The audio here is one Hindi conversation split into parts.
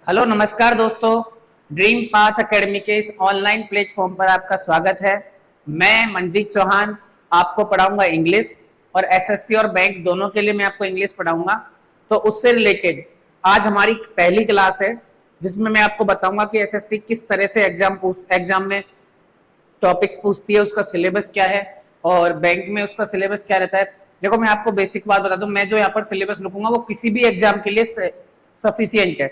हेलो नमस्कार दोस्तों, ड्रीम पाथ एकेडमी के इस ऑनलाइन प्लेटफॉर्म पर आपका स्वागत है। मैं मंजीत चौहान आपको पढ़ाऊंगा इंग्लिश, और एसएससी और बैंक दोनों के लिए मैं आपको इंग्लिश पढ़ाऊंगा। तो उससे रिलेटेड आज हमारी पहली क्लास है, जिसमें मैं आपको बताऊंगा कि एसएससी किस तरह से एग्जाम में टॉपिक्स पूछती है, उसका सिलेबस क्या है, और बैंक में उसका सिलेबस क्या रहता है। देखो, मैं आपको बेसिक बात बता दूं, मैं जो यहाँ पर सिलेबस लिखूंगा वो किसी भी एग्जाम के लिए सफिशियंट है।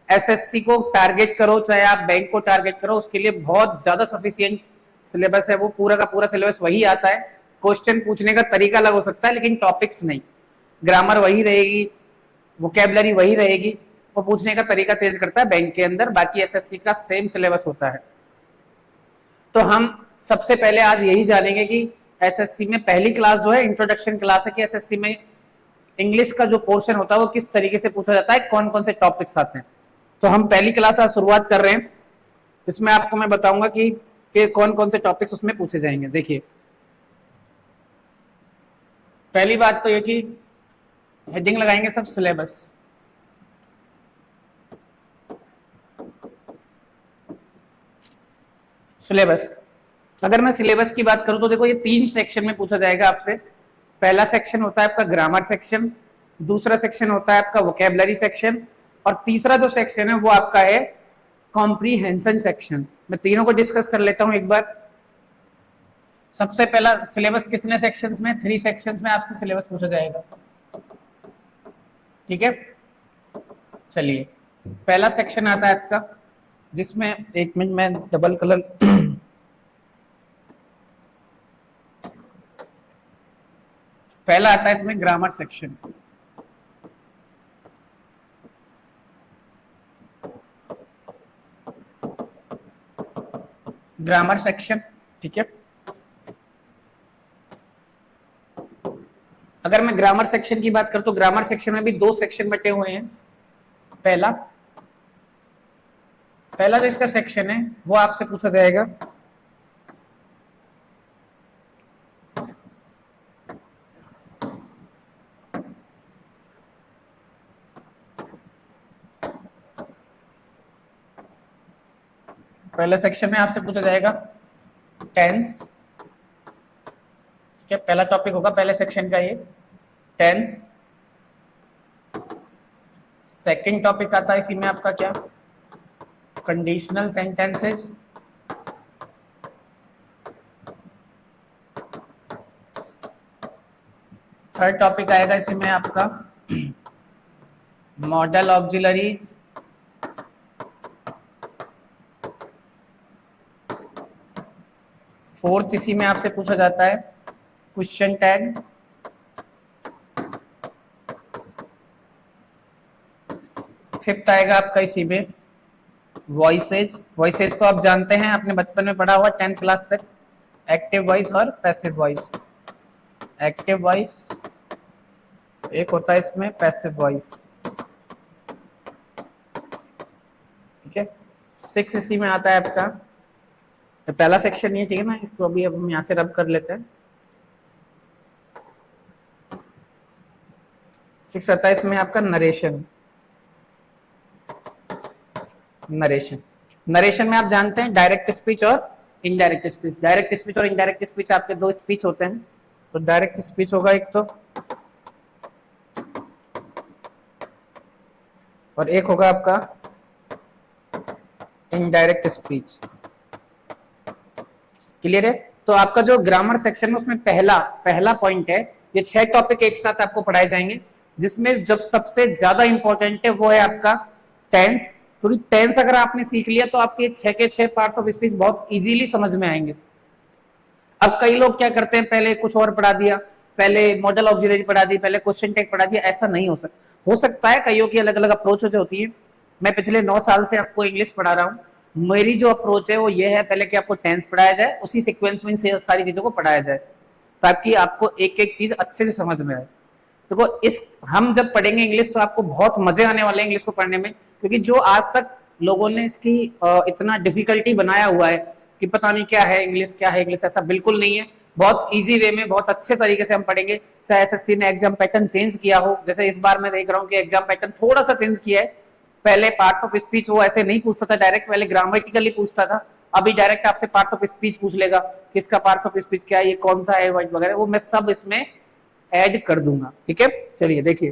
एसएससी को टारगेट करो चाहे आप बैंक को टारगेट करो, उसके लिए बहुत ज्यादा सफिशियंट सिलेबस है। वो पूरा का पूरा सिलेबस वही आता है। क्वेश्चन पूछने का तरीका अलग हो सकता है, लेकिन टॉपिक्स नहीं। ग्रामर वही रहेगी, वोकेबलरी वही रहेगी, वो पूछने का तरीका चेंज करता है बैंक के अंदर। बाकी एसएससी का सेम सिलेबस होता है। तो हम सबसे पहले आज यही जानेंगे कि एसएससी में पहली क्लास जो है इंट्रोडक्शन क्लास है, कि एसएससी में इंग्लिश का जो पोर्शन होता है वो किस तरीके से पूछा जाता है, कौन कौन से टॉपिक्स आते हैं। तो हम पहली क्लास आज शुरुआत कर रहे हैं। इसमें आपको मैं बताऊंगा कि कौन कौन से टॉपिक्स उसमें पूछे जाएंगे। देखिए, पहली बात तो ये कि हेडिंग लगाएंगे सब सिलेबस। सिलेबस, अगर मैं सिलेबस की बात करूं तो देखो, ये 3 सेक्शन में पूछा जाएगा आपसे। पहला सेक्शन होता है आपका ग्रामर सेक्शन, दूसरा सेक्शन होता है आपका वोकेबलरी सेक्शन, और तीसरा जो सेक्शन है वो आपका है कॉम्प्रीहेंशन सेक्शन। मैं तीनों को डिस्कस कर लेता हूं एक बार। सबसे पहला सिलेबस कितने सेक्शंस में? 3 सेक्शंस में आपसे सिलेबस पूछा जाएगा। ठीक है, चलिए पहला सेक्शन आता है आपका, जिसमें एक मिनट में डबल कलर पहला आता है इसमें ग्रामर सेक्शन। ग्रामर सेक्शन, ठीक है। अगर मैं ग्रामर सेक्शन की बात करूं तो ग्रामर सेक्शन में भी 2 सेक्शन बटे हुए हैं। पहला जो इसका सेक्शन है वो आपसे पूछा जाएगा पहले सेक्शन में आपसे पूछा जाएगा टेंस। ठीक है, पहला टॉपिक होगा पहले सेक्शन का ये, टेंस। सेकंड टॉपिक आता है इसी में आपका क्या, कंडीशनल सेंटेंसेस। थर्ड टॉपिक आएगा इसी में आपका मॉडल ऑक्सिलरीज। फोर्थ इसी में आपसे पूछा जाता है क्वेश्चन टैग। फिफ्थ आएगा आपका इसी में वॉइसेज। वॉइसेज को आप जानते हैं, आपने बचपन में पढ़ा हुआ 10th क्लास तक, एक्टिव वॉइस और पैसिव वॉइस। एक्टिव वॉइस एक होता है इसमें, पैसिव वॉइस। ठीक है, 6 इसी में आता है आपका, तो पहला सेक्शन ये, ठीक है ना। इसको अभी अब हम यहाँ से रब कर लेते हैं। 6 आता है इसमें आपका नरेशन। नरेशन में आप जानते हैं डायरेक्ट स्पीच और इनडायरेक्ट स्पीच। डायरेक्ट स्पीच और इनडायरेक्ट स्पीच आपके 2 स्पीच होते हैं। तो डायरेक्ट स्पीच होगा एक तो, और एक होगा आपका इनडायरेक्ट स्पीच। क्लियर है? तो आपका जो ग्रामर सेक्शन है उसमें पहला पॉइंट है, ये 6 टॉपिक एक साथ आपको पढ़ाए जाएंगे, जिसमें जब सबसे ज्यादा इंपॉर्टेंट है वो है आपका टेंस। क्योंकि टेंस अगर आपने सीख लिया तो आपके 6 के 6 पार्ट्स ऑफ स्पीच बहुत इजीली समझ में आएंगे। अब कई लोग क्या करते हैं, पहले कुछ और पढ़ा दिया, पहले मॉडल ऑक्सिलरी पढ़ा दी, पहले क्वेश्चन टैग पढ़ा दिया। ऐसा नहीं हो सकता है, कईयों की अलग अलग अप्रोच होती है। मैं पिछले 9 साल से आपको इंग्लिश पढ़ा रहा हूँ। मेरी जो अप्रोच है वो ये है, पहले कि आपको टेंस पढ़ाया जाए, उसी सीक्वेंस में सारी चीजों को पढ़ाया जाए, ताकि आपको एक एक चीज अच्छे से समझ में आए। देखो, हम जब पढ़ेंगे इंग्लिश तो आपको बहुत मजे आने वाले हैं इंग्लिश को पढ़ने में। क्योंकि जो आज तक लोगों ने इसकी इतना डिफिकल्टी बनाया हुआ है कि पता नहीं क्या है इंग्लिश, क्या है इंग्लिश, ऐसा बिल्कुल नहीं है। बहुत इजी वे में, बहुत अच्छे तरीके से हम पढ़ेंगे। चाहे एसएससी ने एग्जाम पैटर्न चेंज किया हो, जैसे इस बार मैं देख रहा हूँ कि एग्जाम पैटर्न थोड़ा सा चेंज किया है। पहले पार्ट्स ऑफ स्पीच वो ऐसे नहीं पूछता था डायरेक्ट, पहले ग्रामेटिकली पूछता था, अभी डायरेक्ट आपसे पार्ट्स ऑफ स्पीच पूछ लेगा, किसका पार्ट्स ऑफ स्पीच क्या है, ये कौन सा है वगैरह, वो मैं सब इसमें ऐड कर दूंगा। ठीक है, चलिए देखिए।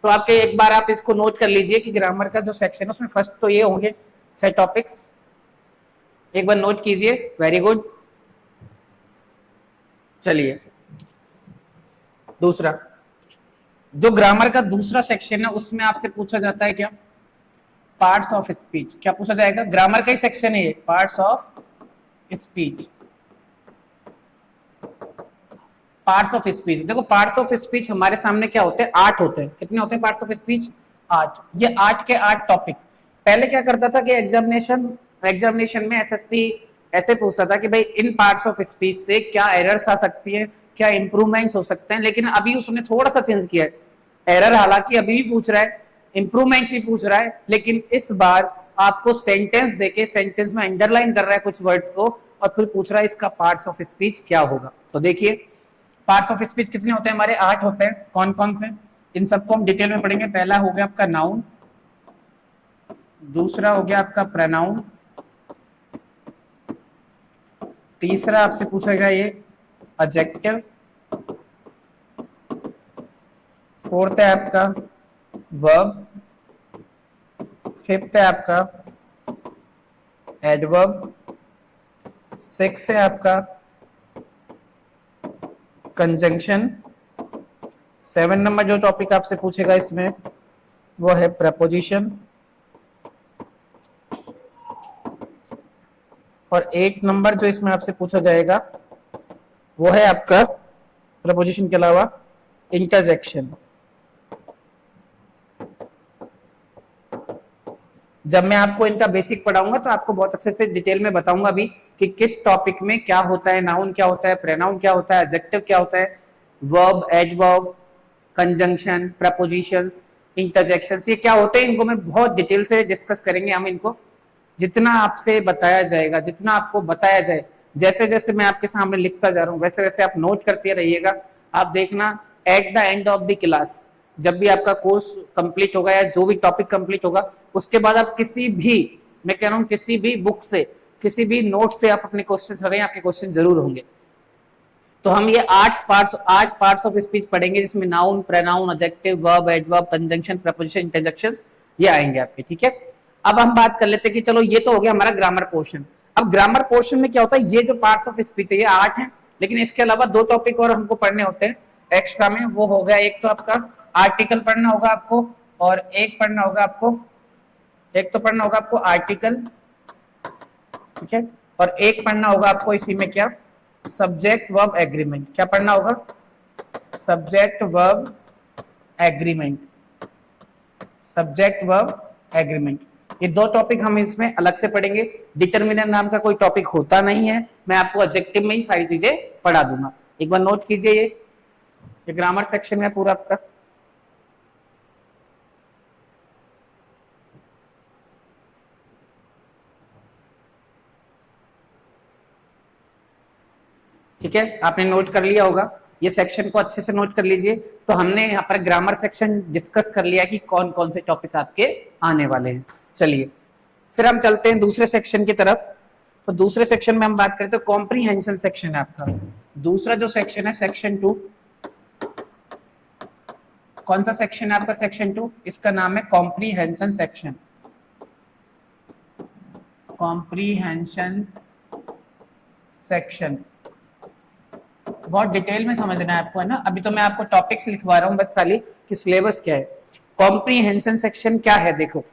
तो आपके एक बार आप इसको नोट कर लीजिए कि ग्रामर का जो सेक्शन है उसमें फर्स्ट तो ये होंगे 6 टॉपिक्स, एक बार नोट कीजिए। Very good. चलिए दूसरा, जो ग्रामर का दूसरा सेक्शन है उसमें आपसे पूछा जाता है क्या, पार्ट्स ऑफ स्पीच। क्या पूछा जाएगा, ग्रामर का ही सेक्शन है ये, parts of speech. Parts of speech, देखो पार्ट्स ऑफ स्पीच हमारे सामने क्या होते हैं, 8 होते हैं। कितने होते हैं पार्ट्स ऑफ स्पीच, 8। ये 8 के 8 टॉपिक। पहले क्या करता था कि एग्जामिनेशन में एसएससी ऐसे पूछता था कि भाई इन पार्ट्स ऑफ स्पीच से क्या एरर्स आ सकती है, क्या इंप्रूवमेंट्स हो सकते हैं, लेकिन अभी उसने थोड़ा सा चेंज किया है। एरर हालांकि अभी भी पूछ रहा है, इंप्रूवमेंट्स भी पूछ रहा है, लेकिन इस बार आपको सेंटेंस देके सेंटेंस में अंडरलाइन कर रहा है कुछ वर्ड्स को, और फिर पूछ रहा है इसका पार्ट्स ऑफ स्पीच क्या होगा। तो देखिए पार्ट्स ऑफ स्पीच कितने होते हैं हमारे, 8 होते हैं। कौन कौन से, इन सबको हम डिटेल में पढ़ेंगे। पहला हो गया आपका नाउन, दूसरा हो गया आपका प्रोनाउन, तीसरा आपसे पूछेगा ये एडजेक्टिव, फोर्थ है आपका वर्ब, फिफ्थ है आपका एडवर्ब, सिक्स है आपका कंजंक्शन, 7 नंबर जो टॉपिक आपसे पूछेगा इसमें वो है प्रपोजिशन, और 8 नंबर जो इसमें आपसे पूछा जाएगा वो है आपका प्रपोजिशन के अलावा इंटरजेक्शन। जब मैं आपको इनका बेसिक पढ़ाऊंगा तो आपको बहुत अच्छे से डिटेल में बताऊंगा भी कि किस टॉपिक में क्या होता है, नाउन क्या होता है, प्रोनाउन क्या होता है, एडजेक्टिव क्या होता है, verb, adverb, conjunction, propositions, interjections, ये क्या होते हैं, इनको मैं बहुत डिटेल से डिस्कस करेंगे हम इनको। जितना आपसे बताया जाएगा, जितना आपको बताया जाए, जैसे जैसे मैं आपके सामने लिखता जा रहा हूँ वैसे वैसे आप नोट करते रहिएगा। आप देखना at the end of the class, जब भी आपका कोर्स कंप्लीट होगा या जो भी टॉपिक कंप्लीट होगा, उसके बाद आप किसी भी, मैं कह रहा हूँ किसी भी बुक से, किसी भी नोट से आप अपने क्वेश्चन करें, आपके क्वेश्चन जरूर होंगे। तो हम ये 8 पार्ट्स ऑफ स्पीच पढ़ेंगे, जिसमें noun, pronoun, adjective, verb, adverb, conjunction, preposition, interjections ये आएंगे आपके। ठीक है, अब हम बात कर लेते हैं कि चलो ये तो हो गया हमारा ग्रामर पोर्शन। अब ग्रामर पोर्शन में क्या होता है, ये जो पार्ट्स ऑफ स्पीच है ये 8 हैं, लेकिन इसके अलावा 2 टॉपिक और हमको पढ़ने होते हैं एक्स्ट्रा में। वो हो गया एक तो आपका आर्टिकल पढ़ना होगा आपको, और एक पढ़ना होगा आपको, एक तो पढ़ना होगा आपको आर्टिकल, ठीक है, और एक पढ़ना होगा आपको इसी में क्या, सब्जेक्ट वर्ब एग्रीमेंट। क्या पढ़ना होगा, subject verb agreement, subject verb agreement. ये 2 टॉपिक हम इसमें अलग से पढ़ेंगे। डिटर्मिनर नाम का कोई टॉपिक होता नहीं है, मैं आपको एडजेक्टिव में ही सारी चीजें पढ़ा दूंगा। एक बार नोट कीजिए, ये ग्रामर सेक्शन में पूरा आपका। ठीक है, आपने नोट कर लिया होगा, ये सेक्शन को अच्छे से नोट कर लीजिए। तो हमने यहाँ पर ग्रामर सेक्शन डिस्कस कर लिया कि कौन कौन से टॉपिक आपके आने वाले हैं। चलिए फिर हम चलते हैं दूसरे सेक्शन की तरफ। तो दूसरे सेक्शन में हम बात करते हैं कॉम्प्रीहेंशन सेक्शन है आपका। दूसरा जो सेक्शन है सेक्शन 2। कौन सा सेक्शन है आपका, सेक्शन 2, इसका नाम है कॉम्प्रीहेंशन सेक्शन। कॉम्प्रीहेंशन सेक्शन बहुत डिटेल में समझना है आपको, है ना। अभी तो मैं आपको टॉपिक्स लिखवा रहा हूँ बस खाली कि सिलेबस क्या है। कॉम्प्रीहेंशन सेक्शन क्या है, देखो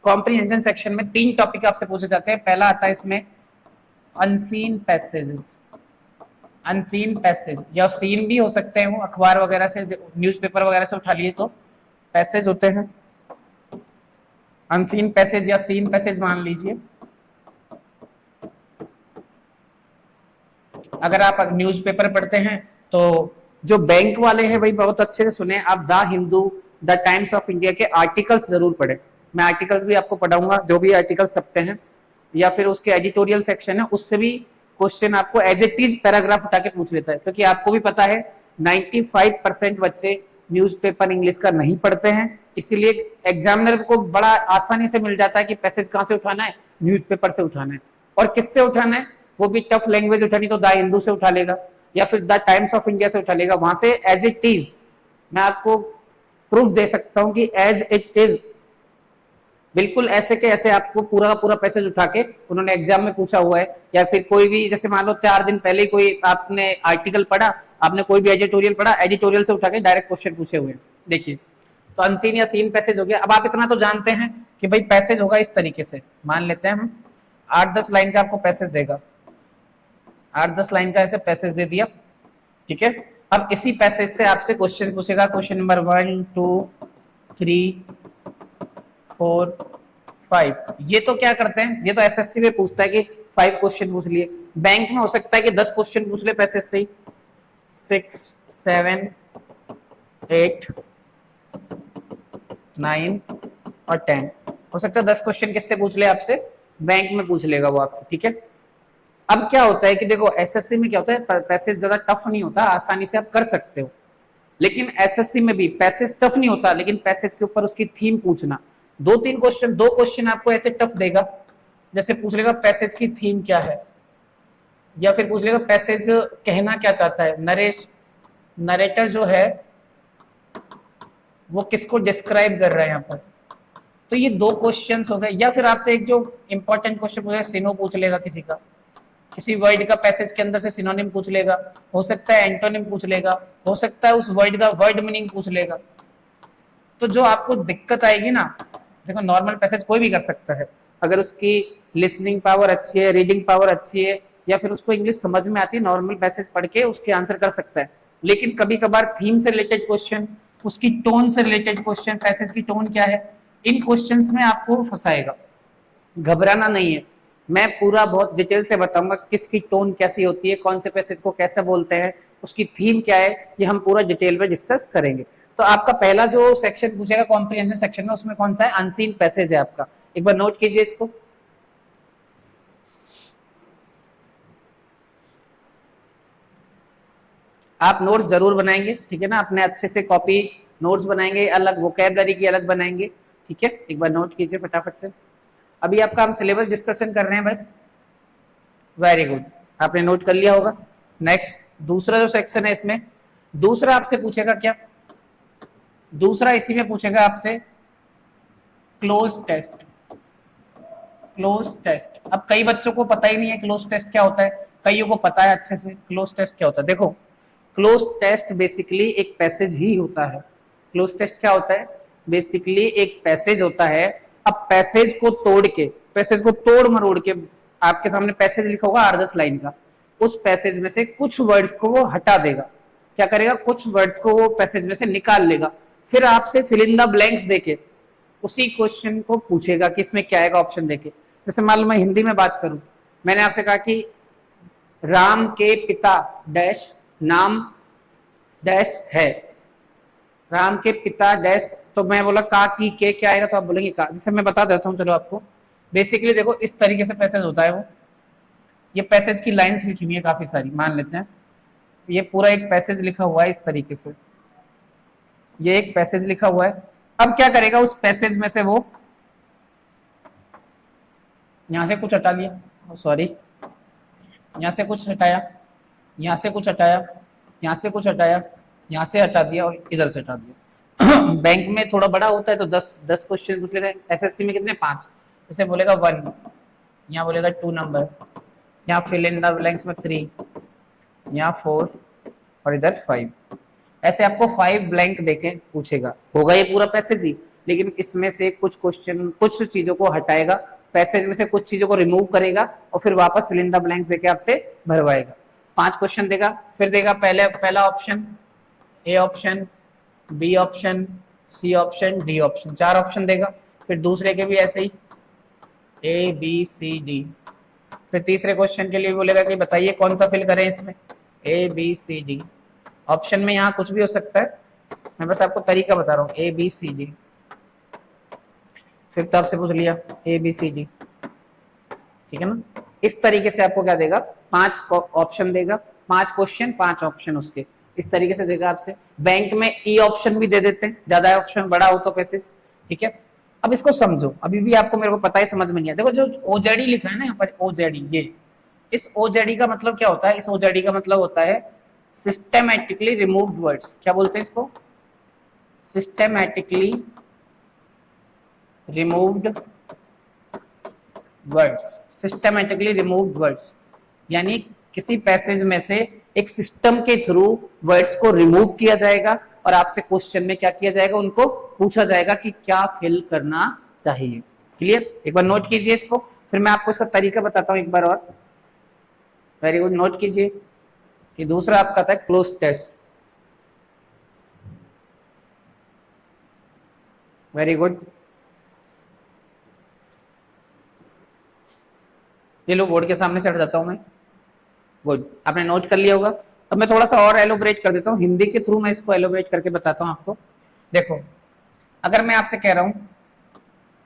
कॉम्प्रीहेंशन सेक्शन में 3 टॉपिक आपसे पूछे जाते हैं। पहला आता है इसमें अनसीन पैसेजेस। अनसीन पैसेज या सीन भी हो सकते हैं, वो अखबार वगैरह से, न्यूज़पेपर वगैरह से उठा लिए तो पैसेज होते हैं। अनसीन पैसेज या सीन पैसेज मान लीजिए। अगर आप न्यूज़पेपर पढ़ते हैं तो जो बैंक वाले हैं भाई बहुत अच्छे से सुने आप, the Hindu, the times of India के आर्टिकल्स जरूर पढ़ें। मैं आर्टिकल्स भी आपको पढ़ाऊंगा, जो भी आर्टिकल्स छपते हैं या फिर उसके एडिटोरियल सेक्शन है उससे भी क्वेश्चन आपको एज इट इज पैराग्राफ उठा के पूछ लेता है, क्योंकि आपको भी पता है 95% बच्चे न्यूज़पेपर इंग्लिश का नहीं पढ़ते हैं, इसीलिए एग्जामिनर को बड़ा आसानी से मिल जाता है कि पैसेज कहां से उठाना है, न्यूज़पेपर से उठाना है। और किससे उठाना है, वो भी टफ लैंग्वेज उठानी तो द हिंदू से उठा लेगा या फिर द टाइम्स ऑफ इंडिया से उठा लेगा, वहां से एज इट इज मैं आपको प्रूफ दे सकता हूं कि एज इट इज बिल्कुल ऐसे के ऐसे आपको पूरा का पूरा पैसेज उठा के उन्होंने एग्जाम में पूछा हुआ है। या फिर कोई भी, जैसे मान लो 4 दिन पहले कोई आपने आर्टिकल पढ़ा, आपने कोई भी एडिटोरियल पढ़ा, एडिटोरियल से उठा के डायरेक्ट क्वेश्चन पूछे हुए हैं। देखिए, तो अनसीन या सीन पैसेज हो गया। अब आप इतना तो जानते हैं कि भाई पैसेज होगा इस तरीके से, मान लेते हैं हम 8-10 लाइन का आपको पैसेज देगा, 8-10 लाइन का ऐसे पैसेज दे दिया, ठीक है। अब इसी पैसेज से आपसे क्वेश्चन पूछेगा, क्वेश्चन नंबर 1 2 3 4 5। ये तो क्या करते हैं, ये तो एसएससी में पूछता है कि 5 क्वेश्चन पूछ लिए। बैंक में हो सकता है कि 10 क्वेश्चन पूछ ले पैसेज से ही, 6 7 8 9 और 10 हो सकता है 10 क्वेश्चन किससे पूछ ले आपसे, बैंक में पूछ लेगा वो आपसे, ठीक है। अब क्या होता है कि देखो एसएससी में क्या होता है, पैसेज ज्यादा टफ नहीं होता, आसानी से आप कर सकते हो। लेकिन एसएससी में भी पैसेज टफ नहीं होता, लेकिन पैसेज के ऊपर उसकी थीम पूछना, 2-3 क्वेश्चन, 2 क्वेश्चन आपको ऐसे टफ देगा, जैसे पूछ लेगा पैसेज की थीम क्या है, या फिर पूछ लेगा पैसेज कहना क्या चाहता है, नरेटर जो है वो किसको डिस्क्राइब कर रहा है यहाँ पर। तो ये 2 क्वेश्चंस हो गए। या फिर आपसे एक जो इंपॉर्टेंट क्वेश्चन पूछ लेगा, सिनो पूछ लेगा किसी का, किसी वर्ड का पैसेज के अंदर से सिनोनिम पूछ लेगा, हो सकता है एंटोनिम पूछ लेगा, हो सकता है उस वर्ड का वर्ड मीनिंग पूछ लेगा। तो जो आपको दिक्कत आएगी ना, देखो नॉर्मल पैसेज कोई भी कर सकता है, अगर उसकी लिसनिंग पावर अच्छी है, रीडिंग पावर अच्छी है, या फिर उसको इंग्लिश समझ में आती है, नॉर्मल पैसेज पढ़ के उसके आंसर कर सकता है। लेकिन कभी कभार थीम से रिलेटेड क्वेश्चन, उसकी टोन से रिलेटेड क्वेश्चन, पैसेज की टोन क्या है, इन क्वेश्चंस में आपको फंसाएगा। घबराना नहीं है, मैं पूरा बहुत डिटेल से बताऊंगा किसकी टोन कैसी होती है, कौन से पैसेज को कैसे बोलते हैं, उसकी थीम क्या है, ये हम पूरा डिटेल में डिस्कस करेंगे। तो आपका पहला जो सेक्शन पूछेगा कॉम्प्रिहेंशन सेक्शन में, उसमें कौन सा है, अनसीन पैसेज है आपका। एक बार नोट कीजिए इसको। आप नोट्स जरूर बनाएंगे, ठीक है ना, अपने अच्छे से कॉपी नोट्स बनाएंगे, अलग वोकैबुलरी की अलग बनाएंगे, ठीक है। एक बार नोट कीजिए फटाफट से। अभी आपका हम सिलेबस डिस्कशन कर रहे हैं बस, वेरी गुड, आपने नोट कर लिया होगा। नेक्स्ट दूसरा जो सेक्शन है, इसमें दूसरा आपसे पूछेगा क्या, दूसरा इसी में पूछेगा आपसे क्लोज टेस्ट। क्लोज टेस्ट, अब कई बच्चों को पता ही नहीं है क्लोज टेस्ट क्या होता है, कईयों को पता है अच्छे से क्लोज टेस्ट क्या होता है। देखो क्लोज टेस्ट बेसिकली एक पैसेज ही होता है। क्लोज टेस्ट क्या होता है, बेसिकली एक पैसेज होता है। अब पैसेज को तोड़ के, पैसेज को तोड़ मरोड़ के, आपके सामने पैसेज लिखा होगा 8-10 लाइन का, उस पैसेज में से कुछ वर्ड्स को वो हटा देगा। क्या करेगा, कुछ वर्ड्स को वो पैसेज में से निकाल लेगा, फिर आपसे फिल इन द ब्लैंक्स देके उसी क्वेश्चन को पूछेगा कि इसमें क्या आएगा ऑप्शन देके। जैसे मान लो मैं हिंदी में बात करूं, मैंने आपसे कहा कि राम के पिता डैश नाम डैश है, राम के पिता डैश, तो मैं बोला का की के क्या आएगा, तो आप बोलेंगे का। जैसे मैं बता देता हूँ चलो आपको, बेसिकली देखो इस तरीके से पैसेज होता है वो, ये पैसेज की लाइंस लिखी हुई है काफी सारी, मान लेते हैं ये पूरा एक पैसेज लिखा हुआ है इस तरीके से, ये एक पैसेज लिखा हुआ है। अब क्या करेगा, उस पैसेज में से वो यहां से कुछ हटा लिया, सॉरी यहां से कुछ हटाया, यहां से कुछ हटाया, यहां से कुछ हटाया, यहां से हटा दिया और इधर से हटा दिया। बैंक में थोड़ा बड़ा होता है तो 10 क्वेश्चन पूछ लेते हैं, एसएससी में कितने 5, जैसे बोलेगा 1, यहाँ बोलेगा 2 नंबर, यहाँ फिल इन द ब्लैंक्स में 3, यहाँ 4 और इधर 5, ऐसे आपको 5 ब्लैंक देके पूछेगा। होगा ये पूरा पैसेज ही, लेकिन इसमें से कुछ क्वेश्चन, कुछ चीजों को हटाएगा, पैसेज में से कुछ चीजों को रिमूव करेगा और फिर वापस फिल इन द ब्लैंक्स देके आपसे भरवाएगा। 5 क्वेश्चन देगा, फिर देगा पहला option, A option, B option, C option, D option, 4 option देगा। फिर दूसरे के भी ऐसे ही ए बी सी डी, फिर तीसरे क्वेश्चन के लिए बोलेगा कि बताइए कौन सा फिल करें इसमें, A B C D. Option में यहाँ कुछ भी हो सकता है, मैं बस आपको तरीका बता रहा हूँ, ए बी सी डी। फिर तो आपसे पूछ लिया ए बी सी डी, ठीक है ना। इस तरीके से आपको क्या देगा, 5 ऑप्शन देगा, 5 क्वेश्चन 5 ऑप्शन उसके, इस तरीके से देगा आपसे। बैंक में ई ऑप्शन भी दे देते हैं, ज्यादा ऑप्शन बड़ा हो तो पैसेज, ठीक है। अब इसको समझो, अभी भी आपको मेरे को पता है समझ में नहीं आया। देखो जो ओजेडी लिखा है ना यहाँ पर, ओजेडी, ये इस ओजेडी का मतलब क्या होता है? इस ओजेडी का मतलब होता है सिस्टेमेटिकली रिमूव्ड वर्ड्स। क्या बोलते हैं इसको? Systematically removed words. Systematically removed words यानी किसी पैसेज में से एक सिस्टम के थ्रू वर्ड्स को रिमूव किया जाएगा और आपसे क्वेश्चन में क्या किया जाएगा, उनको पूछा जाएगा कि क्या फिल करना चाहिए। क्लियर? एक बार नोट कीजिए इसको, फिर मैं आपको इसका तरीका बताता हूं एक बार और। वेरी गुड, नोट कीजिए कि दूसरा आपका था क्लोज टेस्ट। वेरी गुड, ये लो बोर्ड के सामने से हट जाता हूं मैं। गुड, आपने नोट कर लिया होगा। अब मैं थोड़ा सा और एलोबरेट कर देता हूँ, हिंदी के थ्रू मैं इसको एलोबरेट करके बताता हूँ आपको। देखो, अगर मैं आपसे कह रहा हूं,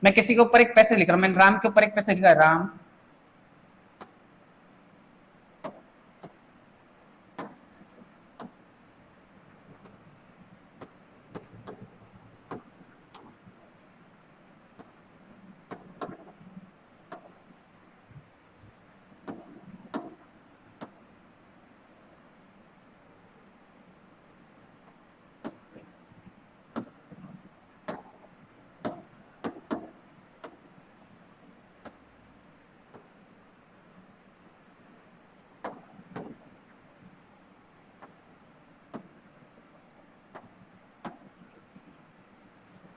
मैं किसी के ऊपर एक पैसे लिख रहा हूं, मैंने राम के ऊपर एक पैसे लिखा, राम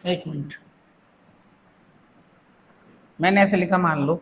एक मिनट, मैंने ऐसे लिखा, मान लो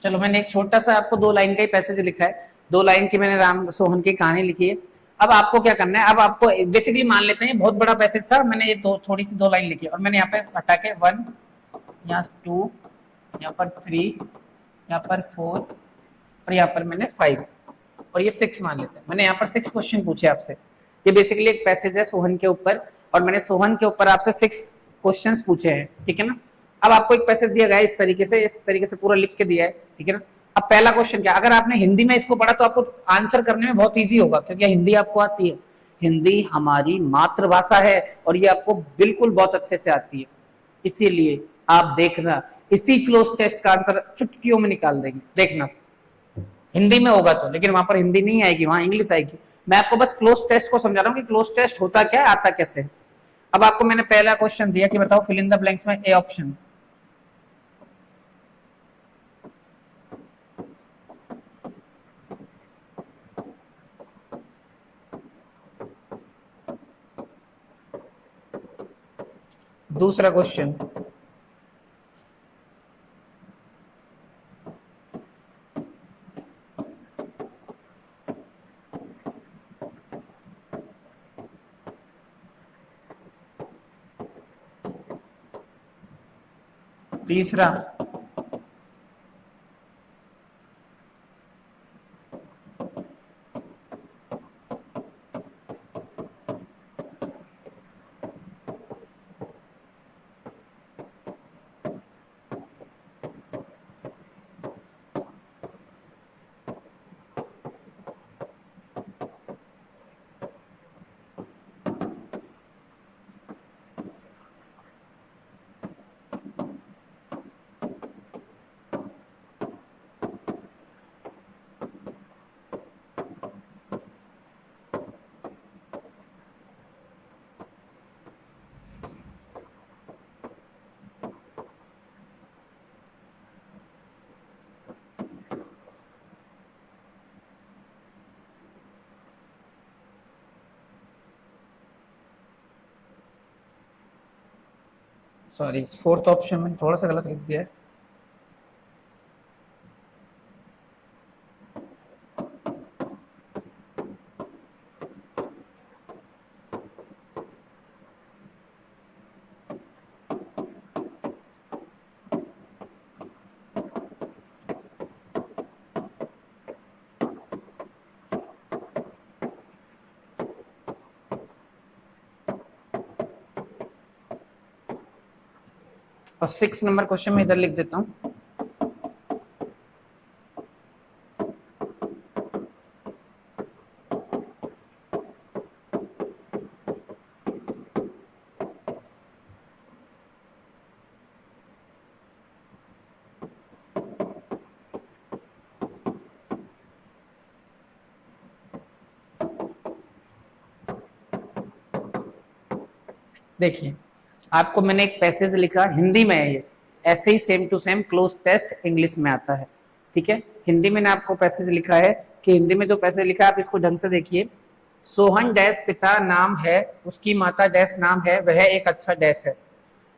चलो, मैंने एक छोटा सा आपको 2 लाइन का ही पैसेज लिखा है, 2 लाइन की मैंने राम सोहन की कहानी लिखी है। अब आपको क्या करना है, अब आपको बेसिकली मान लेते हैं बहुत बड़ा पैसेज था, मैंने ये थोड़ी सी 2 लाइन लिखी और मैंने यहाँ पे हटा के 1, यहाँ 2, यहाँ पर 3, यहाँ पर 4 और यहाँ पर मैंने 5 और ये 6 मान लेते हैं। मैंने यहाँ पर 6 क्वेश्चन पूछे आपसे। ये बेसिकली एक पैसेज है सोहन के ऊपर और मैंने सोहन के ऊपर आपसे 6 क्वेश्चंस पूछे हैं, ठीक है ना। अब आपको एक पैसेज दिया गया है इस तरीके से पूरा लिख के दिया है, ठीक है ना। अब पहला क्वेश्चन क्या, अगर आपने हिंदी में इसको पढ़ा तो आपको आंसर करने में बहुत ईजी होगा, क्योंकि हिंदी आपको आती है, हिंदी हमारी मातृभाषा है और ये आपको बिल्कुल बहुत अच्छे से आती है। इसीलिए आप देखना, इसी क्लोज टेस्ट का आंसर चुटकियों में निकाल देंगे, देखना हिंदी में होगा तो, लेकिन वहां पर हिंदी नहीं आएगी, वहां इंग्लिश आएगी। मैं आपको बस क्लोज टेस्ट को समझा रहा हूँ कि क्लोज टेस्ट होता क्या है, आता कैसे। अब आपको मैंने पहला क्वेश्चन दिया कि बताओ फिल इन द ब्लैंक्स में ए ऑप्शन। दूसरा क्वेश्चन, तीसरा, सॉरी, फोर्थ ऑप्शन में थोड़ा सा गलत लिख दिया है। और 6 नंबर क्वेश्चन में इधर लिख देता हूँ। देखिए, आपको मैंने एक पैसेज लिखा, हिंदी में है ये, ऐसे ही same to same cloze test English में आता है। ठीक है, हिंदी में आपको पैसेज लिखा है कि हिंदी में जो पैसेज लिखा है आप इसको ढंग से देखिए। सोहन डैश पिता नाम है, उसकी माता डैश नाम है, वह एक अच्छा डैश है।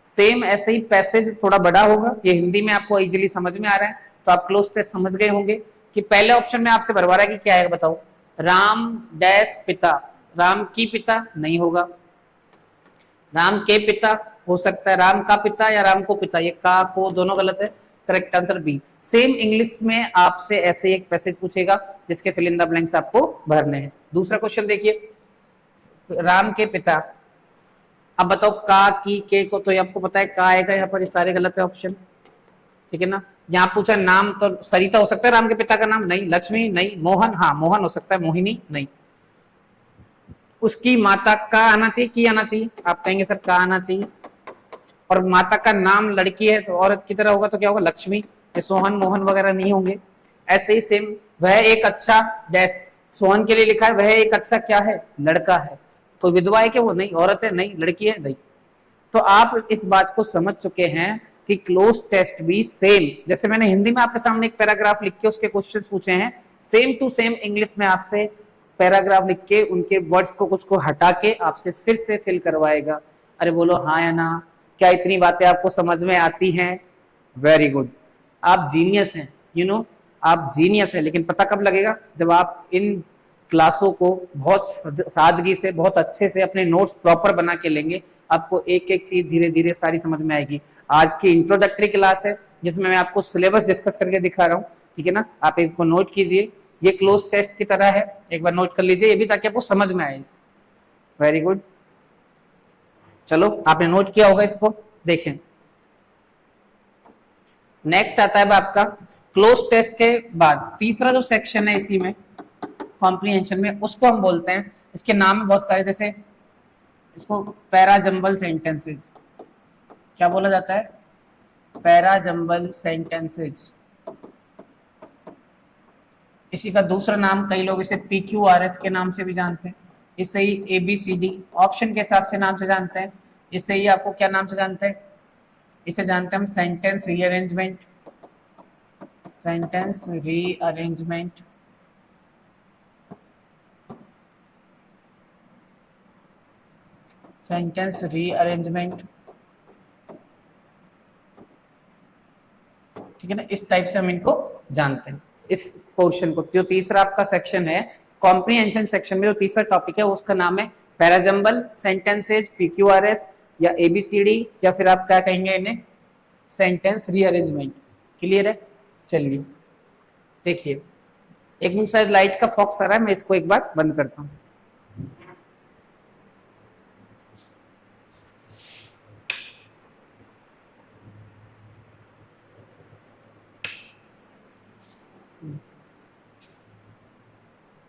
सेम ऐसे ही पैसेज थोड़ा बड़ा होगा, ये हिंदी में आपको इजीली समझ में आ रहा है, तो आप क्लोज टेस्ट समझ गए होंगे कि पहले ऑप्शन में आपसे भरवा रहा है कि क्या है, बताओ। राम डैश पिता, राम की पिता नहीं होगा, राम के पिता हो सकता है, राम का पिता या राम को पिता, ये का को दोनों गलत है। Correct answer B. Same English में आपसे ऐसे एक पैसेज पूछेगा जिसके फिल इन द ब्लैंक्स आपको भरने हैं। दूसरा क्वेश्चन देखिए, राम के पिता। अब बताओ, का की के को तो ये आपको पता है का आएगा यहाँ पर, ये सारे गलत है ऑप्शन। ठीक है ना, यहाँ पूछा नाम, तो सरिता हो सकता है राम के पिता का नाम, नहीं। लक्ष्मी नहीं। मोहन, हाँ मोहन हो सकता है, मोहिनी नहीं। उसकी माता का आना चाहिए, की आना चाहिए, आप कहेंगे सर का आना चाहिए, और माता का नाम लड़की है तो औरत की तरह होगा, तो क्या होगा, लक्ष्मी। ये सोहन मोहन वगैरह नहीं होंगे। ऐसे ही सेम, वह एक अच्छा डैश, सोहन के लिए लिखा है वह एक अच्छा क्या है, लड़का है। तो विधवा है क्या वो, नहीं। औरत है, नहीं। लड़की है, नहीं। तो आप इस बात को समझ चुके हैं कि क्लोज टेस्ट भी सेम, जैसे मैंने हिंदी में आपके सामने एक पैराग्राफ लिख के उसके क्वेश्चंस पूछे हैं, सेम टू सेम इंग्लिश में आपसे पैराग्राफ लिख के उनके वर्ड्स को कुछ को हटा के आपसे फिर से फिल करवाएगा। अरे बोलो हाँ या ना, क्या इतनी बातें आपको समझ में आती हैं? वेरी गुड, आप जीनियस हैं, यू नो, आप जीनियस हैं। लेकिन पता कब लगेगा, जब आप इन क्लासों को बहुत सादगी से, बहुत अच्छे से अपने नोट्स प्रॉपर बना के लेंगे, आपको एक एक चीज धीरे धीरे सारी समझ में आएगी। आज की इंट्रोडक्टरी क्लास है जिसमें मैं आपको सिलेबस डिस्कस करके दिखा रहा हूँ। ठीक है ना, आप इसको नोट कीजिए, ये क्लोज टेस्ट की तरह है, एक बार नोट कर लीजिए ये भी, ताकि आपको समझ में आए। वेरी गुड, चलो आपने नोट किया होगा इसको, देखें। नेक्स्ट आता है आपका क्लोज टेस्ट के बाद तीसरा जो सेक्शन है इसी में, कॉम्प्रीहेंशन में, उसको हम बोलते हैं, इसके नाम में बहुत सारे, जैसे इसको पैराजंबल सेंटेंसेज, क्या बोला जाता है, पैराजंबल सेंटेंसेज। इसी का दूसरा नाम कई लोग इसे PQRS के नाम से भी जानते हैं, इसे ही ABCD ऑप्शन के हिसाब से नाम से जानते हैं, इसे ही आपको क्या नाम से जानते हैं, इसे जानते हैं हम sentence rearrangement, sentence rearrangement. Sentence rearrangement, ठीक है ना, इस टाइप से हम इनको जानते हैं। इस पोर्शन को, जो तीसरा आपका सेक्शन है कॉम्प्रीहेंशन सेक्शन में, जो तीसरा टॉपिक है उसका नाम है पैराजंबल सेंटेंसेज, PQRS या ABCD, या फिर आप क्या कहेंगे इन्हें, सेंटेंस रीअरेंजमेंट। क्लियर है? चलिए देखिए, एक मिनट, शायद लाइट का फॉक्स आ रहा है, मैं इसको एक बार बंद करता हूँ।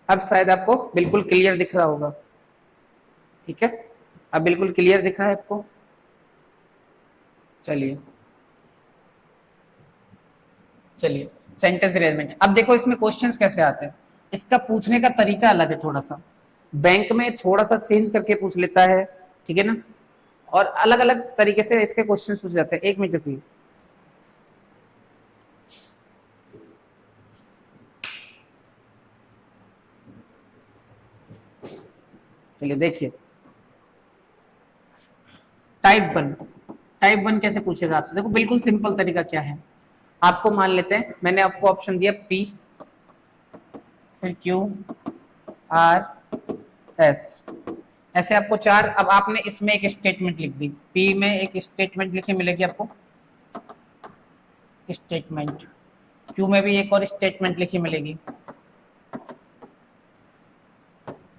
अब शायद आपको बिल्कुल क्लियर दिख रहा होगा। ठीक है, अब बिल्कुल क्लियर दिखा है आपको। चलिए चलिए, सेंटेंस अरेंजमेंट। अब देखो इसमें क्वेश्चंस कैसे आते हैं, इसका पूछने का तरीका अलग है थोड़ा सा, बैंक में थोड़ा सा चेंज करके पूछ लेता है, ठीक है ना, और अलग अलग तरीके से इसके क्वेश्चंस पूछ जाते हैं। एक मिनट रुकिए, चलिए देखिए, टाइप 1, टाइप 1 कैसे पूछेगा आपसे? देखो बिल्कुल सिंपल तरीका क्या है, आपको मान लेते हैं मैंने आपको ऑप्शन दिया P, फिर Q, R, S, ऐसे आपको चार। अब आपने इसमें एक स्टेटमेंट लिख दी, P में एक स्टेटमेंट लिखी मिलेगी आपको, स्टेटमेंट। Q में भी एक और स्टेटमेंट लिखी मिलेगी,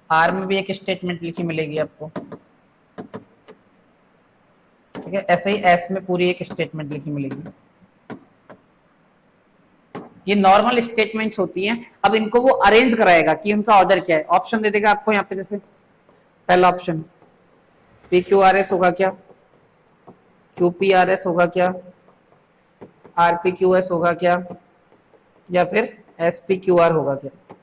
R में भी एक स्टेटमेंट लिखी मिलेगी आपको, ठीक है। ऐसे ही S में पूरी एक स्टेटमेंट लिखी मिलेगी। ये नॉर्मल स्टेटमेंट्स होती हैं। अब इनको वो अरेंज कराएगा कि उनका ऑर्डर क्या है, ऑप्शन दे देगा आपको यहाँ पे। जैसे पहला option P Q R S होगा क्या, क्यू पी आर एस होगा क्या, आर पी क्यू एस होगा क्या, या फिर एस पी क्यू आर होगा क्या।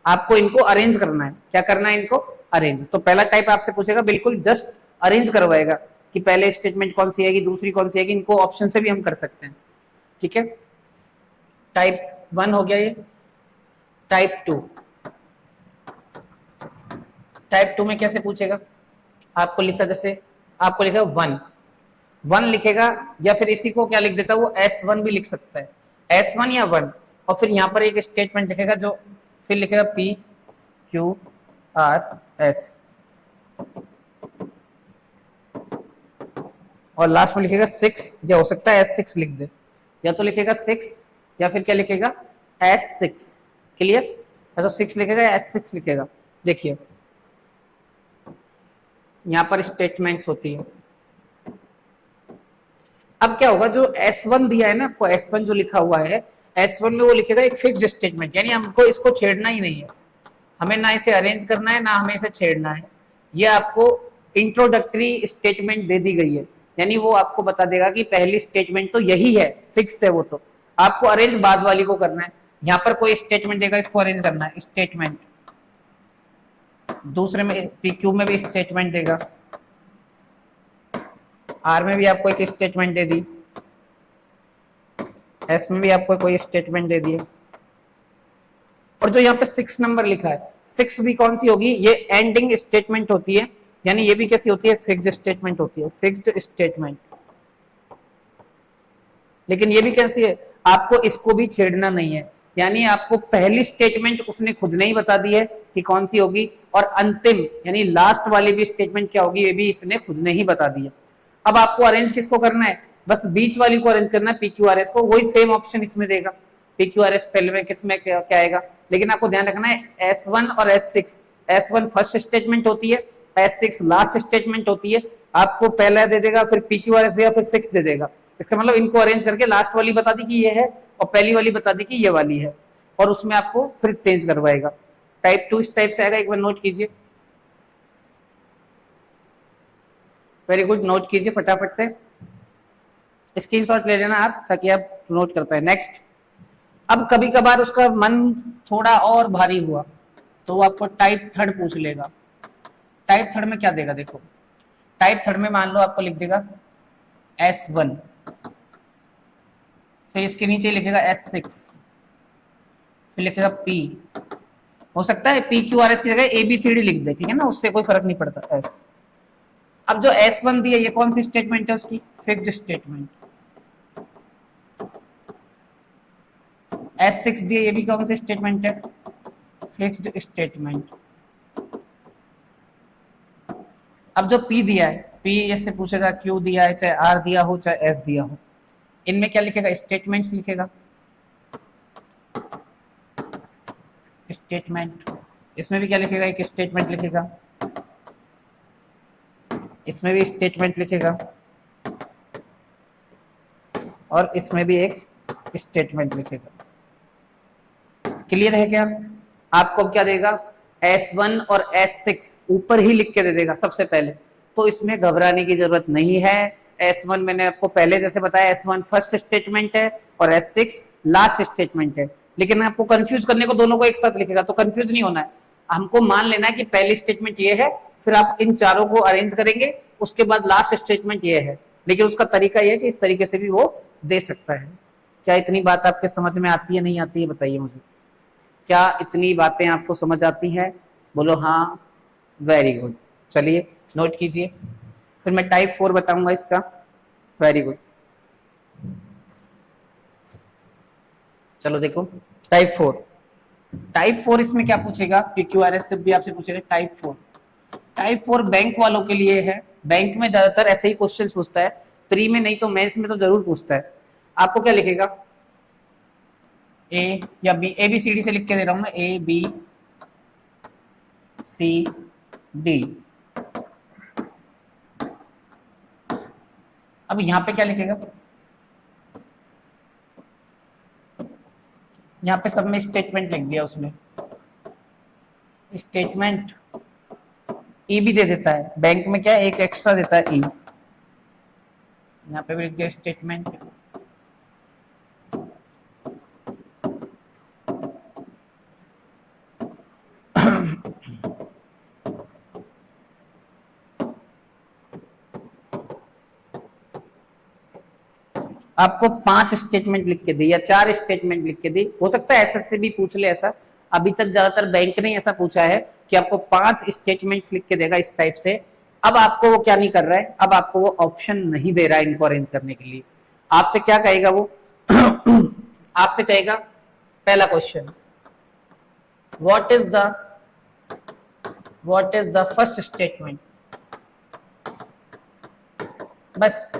आपको इनको अरेंज करना है। क्या करना है? इनको अरेंज। तो पहला टाइप आपसे पूछेगा, बिल्कुल जस्ट अरेंज करवाएगा कि पहले स्टेटमेंट कौन सी आएगी, दूसरी कौन सी आएगी। इनको ऑप्शन से भी हम कर सकते हैं, ठीक है। टाइप 1 हो गया ये। टाइप 2, टाइप 2 में कैसे पूछेगा? आपको लिखा, जैसे आपको लिखा 1 लिखेगा, या फिर इसी को क्या लिख देता है वो, S1 भी लिख सकता है, S1 या 1। और फिर यहाँ पर एक स्टेटमेंट लिखेगा, जो फिर लिखेगा P Q R S, और लास्ट में लिखेगा 6, या हो सकता है S6 लिख दे, या तो लिखेगा 6 या फिर क्या लिखेगा S6। क्लियर? या तो 6 लिखेगा या S6 लिखेगा। देखिए यहां पर स्टेटमेंट्स होती है। अब क्या होगा, जो S1 दिया है ना आपको, S1 जो लिखा हुआ है, S1 में वो लिखेगा एक फिक्स्ड स्टेटमेंट, यानी हमको इसको छेड़ना ही नहीं है, हमें ना इसे अरेंज करना है ना हमें इसे छेड़ना है। ये आपको इंट्रोडक्टरी स्टेटमेंट दे दी गई है, यानी वो आपको बता देगा कि पहली स्टेटमेंट तो यही है, फिक्स है वो, तो आपको अरेंज बाद वाली को करना है। यहाँ पर कोई स्टेटमेंट देगा, इसको अरेंज करना है, स्टेटमेंट। दूसरे में PQ में भी स्टेटमेंट देगा, R में भी आपको एक स्टेटमेंट दे दी, S में भी आपको कोई स्टेटमेंट दे दिए, और जो यहाँ पे 6 नंबर लिखा है, 6 भी कौन सी होगी? ये एंडिंग स्टेटमेंट होती है, यानी ये भी कैसी होती है? फिक्स्ड स्टेटमेंट होती है, फिक्स्ड स्टेटमेंट। लेकिन ये भी कैसी है? आपको इसको भी छेड़ना नहीं है, यानी आपको पहली स्टेटमेंट उसने खुद नहीं बता दी है कि कौन सी होगी, और अंतिम यानी लास्ट वाली भी स्टेटमेंट क्या होगी, ये भी इसने खुद नहीं बता दी है। अब आपको अरेंज किसको करना है? बस बीच वाली को अरेंज करना है, PQRS को। वही सेम ऑप्शन इसमें देगा, PQRS पहले में किसमें क्या आएगा, लेकिन आपको ध्यान रखना है S1 और S6। S1 फर्स्ट स्टेटमेंट होती है, S6 लास्ट स्टेटमेंट होती है। आपको पहला दे देगा, फिर PQRS देगा, फिर 6 दे देगा। इसका मतलब इनको अरेंज करके लास्ट वाली बता दी कि ये है, और पहली वाली बता दी कि ये वाली है, और उसमें आपको फिर चेंज करवाएगा। टाइप 2 इस टाइप से आएगा, एक बार नोट कीजिए। वेरी गुड, नोट कीजिए फटाफट से, स्क्रीनशॉट ले लेना आप ताकि आप नोट कर पाए। नेक्स्ट, अब कभी कभार उसका मन थोड़ा और भारी हुआ तो वो आपको टाइप 3 पूछ लेगा। टाइप 3 में क्या देगा? देखो टाइप 3 में मान लो आपको लिख देगा S1, फिर इसके नीचे लिखेगा S6, फिर लिखेगा P। हो सकता है PQRS की जगह ABCD लिख दे, ठीक है ना, उससे कोई फर्क नहीं पड़ता। S, अब जो S1 दिया ये कौन सी स्टेटमेंट है उसकी? Fixed statement. S6 दिया, ये भी कौन सी स्टेटमेंट है? Fixed statement. अब जो P दिया है, P ऐसे पूछेगा, Q दिया है, चाहे R दिया हो चाहे S दिया हो, इनमें क्या लिखेगा? स्टेटमेंट्स लिखेगा, स्टेटमेंट। इसमें भी क्या लिखेगा? एक स्टेटमेंट लिखेगा, इसमें भी स्टेटमेंट लिखेगा, और इसमें भी एक स्टेटमेंट लिखेगा। क्लियर है क्या? आपको क्या देगा? S1 और S6 ऊपर ही लिख के दे देगा सबसे पहले, तो इसमें घबराने की जरूरत नहीं है। S1 मैंने आपको पहले जैसे बताया, S1 फर्स्ट स्टेटमेंट है और S6 लास्ट स्टेटमेंट है, लेकिन आपको कंफ्यूज करने को दोनों को एक साथ लिखेगा, तो कंफ्यूज नहीं होना है। हमको मान लेना है कि पहली स्टेटमेंट ये है, फिर आप इन चारों को अरेंज करेंगे, उसके बाद लास्ट स्टेटमेंट ये है, लेकिन उसका तरीका ये है कि इस तरीके से भी वो दे सकता है। क्या इतनी बात आपके समझ में आती है, नहीं आती है? बताइए मुझे, क्या इतनी बातें आपको समझ आती हैं? बोलो हाँ, वेरी गुड। चलिए नोट कीजिए, फिर मैं टाइप 4 बताऊंगा इसका। Very good. चलो देखो, टाइप 4। टाइप 4 इसमें क्या पूछेगा, PQRS से भी आपसे पूछेगा टाइप 4। टाइप 4 बैंक वालों के लिए है। बैंक में ज्यादातर ऐसे ही क्वेश्चन पूछता है, प्री में नहीं तो मेंस में तो जरूर पूछता है। आपको क्या लिखेगा, ए या बी, ABCD से लिख के दे रहा हूं मैं, ABCD। अब यहां पे क्या लिखेगा, यहाँ पे सब में स्टेटमेंट लिख दिया उसने, स्टेटमेंट। ई भी दे देता है, बैंक में क्या है, एक एक्स्ट्रा देता है ई। यहाँ पे भी लिख दिया स्टेटमेंट। आपको 5 स्टेटमेंट लिख के दी या 4 स्टेटमेंट लिख के दी, हो सकता है एसएससी भी पूछ ले ऐसा। अभी तक ज्यादातर बैंक ने ऐसा पूछा है कि आपको 5 स्टेटमेंट्स लिख के देगा इस टाइप से। अब आपको वो क्या नहीं कर रहा है, अब आपको वो ऑप्शन नहीं दे रहा है इनको अरेंज करने के लिए। आपसे क्या कहेगा वो आपसे कहेगा पहला question, what is the first statement, बस।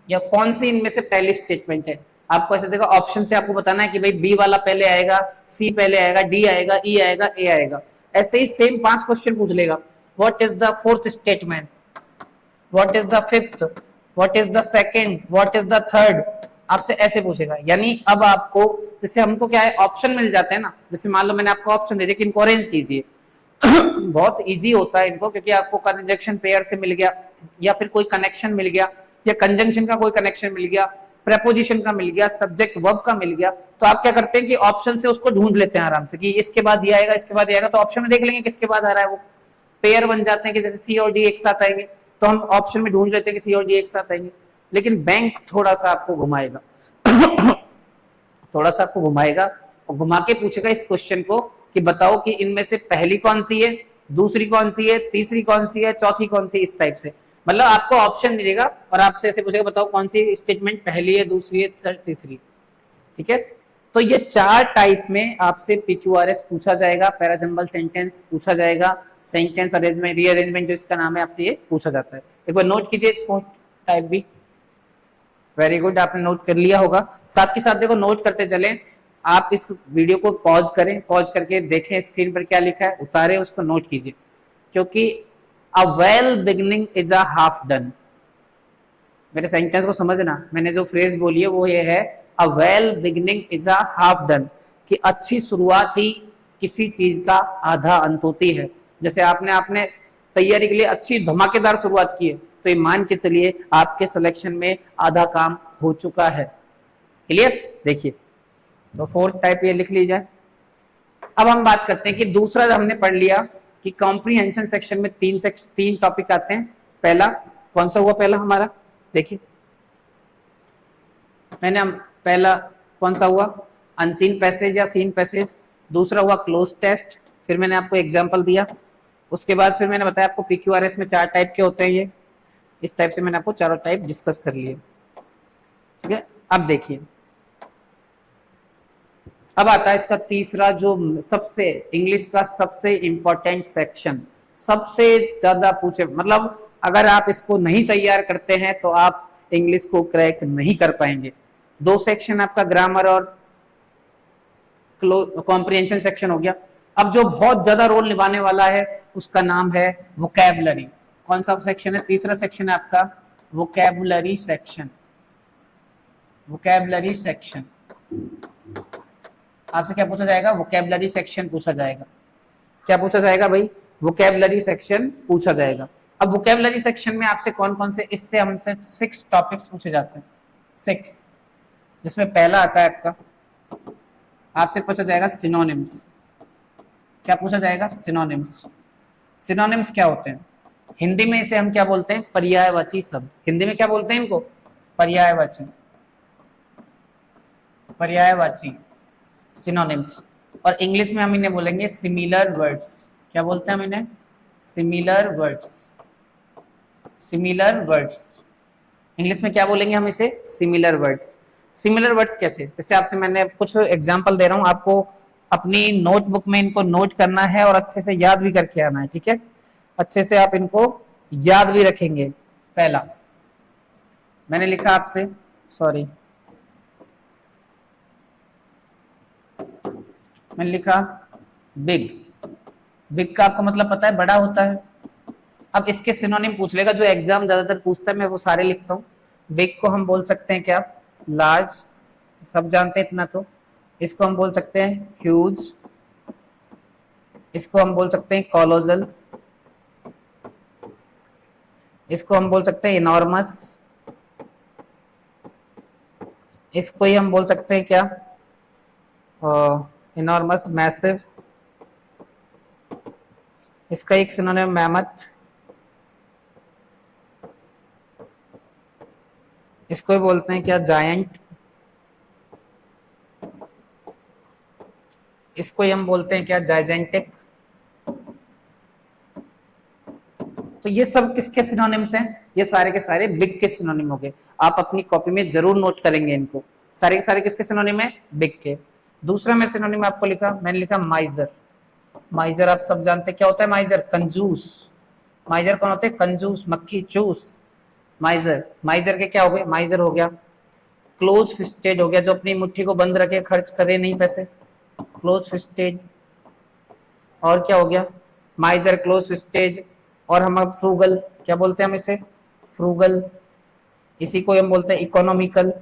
या कौन सी इनमें से पहली स्टेटमेंट है। आपको ऐसे देखो, ऑप्शन से आपको बताना है कि भाई बी वाला पहले आएगा, सी पहले आएगा, डी आएगा, ई आएगा, ए आएगा। ऐसे ही सेम 5 क्वेश्चन पूछ लेगा। What is the fourth statement, what is the fifth, what is the second, what is the third. आपसे ऐसे पूछेगा। यानी अब आपको, जैसे हमको क्या है, ऑप्शन मिल जाते हैं ना। जैसे मान लो मैंने आपको ऑप्शन दे दिया कि इनको अरेंज कीजिए बहुत इजी होता है इनको, क्योंकि आपको कंजंक्शन पेयर से मिल गया, या फिर कोई कनेक्शन मिल गया, या कंजंक्शन का कोई कनेक्शन मिल गया, प्रेपोजिशन का मिल गया, सब्जेक्ट वर्ब का मिल गया। तो आप क्या करते हैं कि ऑप्शन से उसको ढूंढ लेते हैं आराम से कि इसके बाद ये आएगा, इसके बाद ये आएगा, तो ऑप्शन में देख लेंगे किसके बाद आ रहा है। वो पेयर बन जाते हैं कि जैसे सी और डी एक साथ आएंगे, तो हम ऑप्शन में ढूंढ लेते हैं कि सी और डी एक साथ आएंगे। लेकिन बैंक थोड़ा सा आपको घुमाएगा थोड़ा सा आपको घुमाएगा और घुमा के पूछेगा इस क्वेश्चन को कि बताओ कि इनमें से पहली कौन सी है, दूसरी कौन सी है, तीसरी कौन सी है, चौथी कौन सी, इस टाइप से। मतलब आपको ऑप्शन मिलेगा और आपसे ऐसे पूछेगा बताओ कौन सी स्टेटमेंट पहली है, दूसरी है, थर्ड, तीसरी। ठीक है, तो ये 4 टाइप में आपसे PQRS पूछा जाएगा। पैराजंबल सेंटेंस पूछा जाएगा, सेंटेंस अरेंजमेंट, रीअरेंजमेंट जो इसका नाम है, आपसे ये पूछा जाता है। एक बार नोट कीजिए 4 टाइप भी। वेरी गुड, आपने नोट कर लिया होगा। साथ के साथ देखो, नोट करते चले। आप इस वीडियो को पॉज करें, पॉज करके देखें स्क्रीन पर क्या लिखा है, उतारे उसको, नोट कीजिए। क्योंकि a well beginning is a half done. मेरे सेंटेंस को समझना, मैंने जो फ्रेज बोली है वो ये है, a well beginning is a half done, कि अच्छी शुरुआत ही किसी चीज का आधा अंत होती है। जैसे आपने आपने तैयारी के लिए अच्छी धमाकेदार शुरुआत की है, तो ये मान के चलिए आपके सिलेक्शन में आधा काम हो चुका है। क्लियर, देखिए, तो 4th टाइप ये लिख लीजिए। अब हम बात करते हैं कि दूसरा हमने पढ़ लिया कि कॉम्प्रीहेंशन सेक्शन में 3 टॉपिक आते हैं। पहला कौन सा हुआ, पहला हमारा देखिए, मैंने पहला कौन सा हुआ, अनसीन पैसेज या सीन पैसेज। दूसरा हुआ क्लोज टेस्ट, फिर मैंने आपको एग्जांपल दिया। उसके बाद फिर मैंने बताया आपको PQRS में 4 टाइप के होते हैं। ये इस टाइप से मैंने आपको चारों टाइप डिस्कस कर लिए। ठीक है, अब देखिए, अब आता है इसका तीसरा, जो सबसे इंग्लिश का सबसे इंपॉर्टेंट सेक्शन, सबसे ज्यादा पूछे, मतलब अगर आप इसको नहीं तैयार करते हैं तो आप इंग्लिश को क्रैक नहीं कर पाएंगे। 2 सेक्शन आपका ग्रामर और कॉम्प्रिहेंशन सेक्शन हो गया। अब जो बहुत ज्यादा रोल निभाने वाला है उसका नाम है वोकैबुलरी। कौन सा सेक्शन है, तीसरा सेक्शन है आपका वोकैबुलरी सेक्शन। वोकैबुलरी सेक्शन आपसे क्या पूछा जाएगा, वोकैबुलरी सेक्शन पूछा जाएगा। क्या पूछा जाएगा भाई, वोकैबुलरी सेक्शन पूछा जाएगा। अब वोकैबुलरी सेक्शन में आपसे कौन कौन से, इससे हमसे 6 टॉपिक्स पूछे जाते हैं, 6, जिसमें पहला आता है आपका, आपसे पूछा जाएगा सिनोनिम्स। क्या पूछा जाएगा, सिनोनिम्स। सिनोनिम्स क्या होते हैं, हिंदी में इसे हम क्या बोलते हैं, पर्यायवाची शब्द। हिंदी में क्या बोलते हैं इनको, पर्यायवाची, पर्यायवाची सिनोनिम्स। और इंग्लिश में हम इन्हें बोलेंगे सिमिलर वर्ड्स। क्या बोलते हैं हम इन्हें, similar words, similar words. English में क्या बोलेंगे हम इसे? Similar words. सिमिलर वर्ड्स कैसे? जैसे आपसे मैंने कुछ एग्जांपल दे रहा हूं, आपको अपनी नोटबुक में इनको नोट करना है और अच्छे से याद भी करके आना है, ठीक है? अच्छे से आप इनको याद भी रखेंगे। पहला मैंने लिखा आपसे, सॉरी, मैंने लिखा बिग। बिग का आपको मतलब पता है, बड़ा होता है। अब इसके सिनोनिम पूछ लेगा, जो एग्जाम ज्यादातर पूछता है, मैं वो सारे लिखता हूँ। बिग को हम बोल सकते हैं क्या? लार्ज, सब जानते हैं इतना तो। इसको हम बोल सकते हैं ह्यूज, इसको हम बोल सकते हैं कॉलोजल, इसको हम बोल सकते हैं इनॉर्मस, इसको ही हम बोल सकते हैं क्या? इनॉर्मस, मैसिव, इसका एक सिनोनिम मैमथ, इसको ही बोलते हैं क्या? जायंट, इसको ही हम बोलते हैं क्या? जाइजेंटिक। तो ये सब किसके सिनोनिम्स हैं? ये सारे के सारे बिग के सिनोनिम हो गए। आप अपनी कॉपी में जरूर नोट करेंगे इनको। सारे के सारे किसके सिनोनिम है? बिग के। दूसरा मैं सिनोनिम आपको लिखा, मैंने लिखा माइजर। माइजर आप सब जानते हैं क्या होता है? माइजर कंजूस। माइजर कौन होते हैं? कंजूस, मक्खी चूस। माइजर, माइजर के क्या हो गए? माइजर हो गया क्लोज फिस्टेड, हो गया जो अपनी मुट्ठी को बंद रखे, खर्च करे नहीं पैसे, क्लोज फिस्टेड। और क्या हो गया? माइजर, क्लोज फिस्टेड। और हम अब फ्रूगल, क्या बोलते हैं हम इसे? फ्रूगल। इसी को हम बोलते हैं इकोनॉमिकल,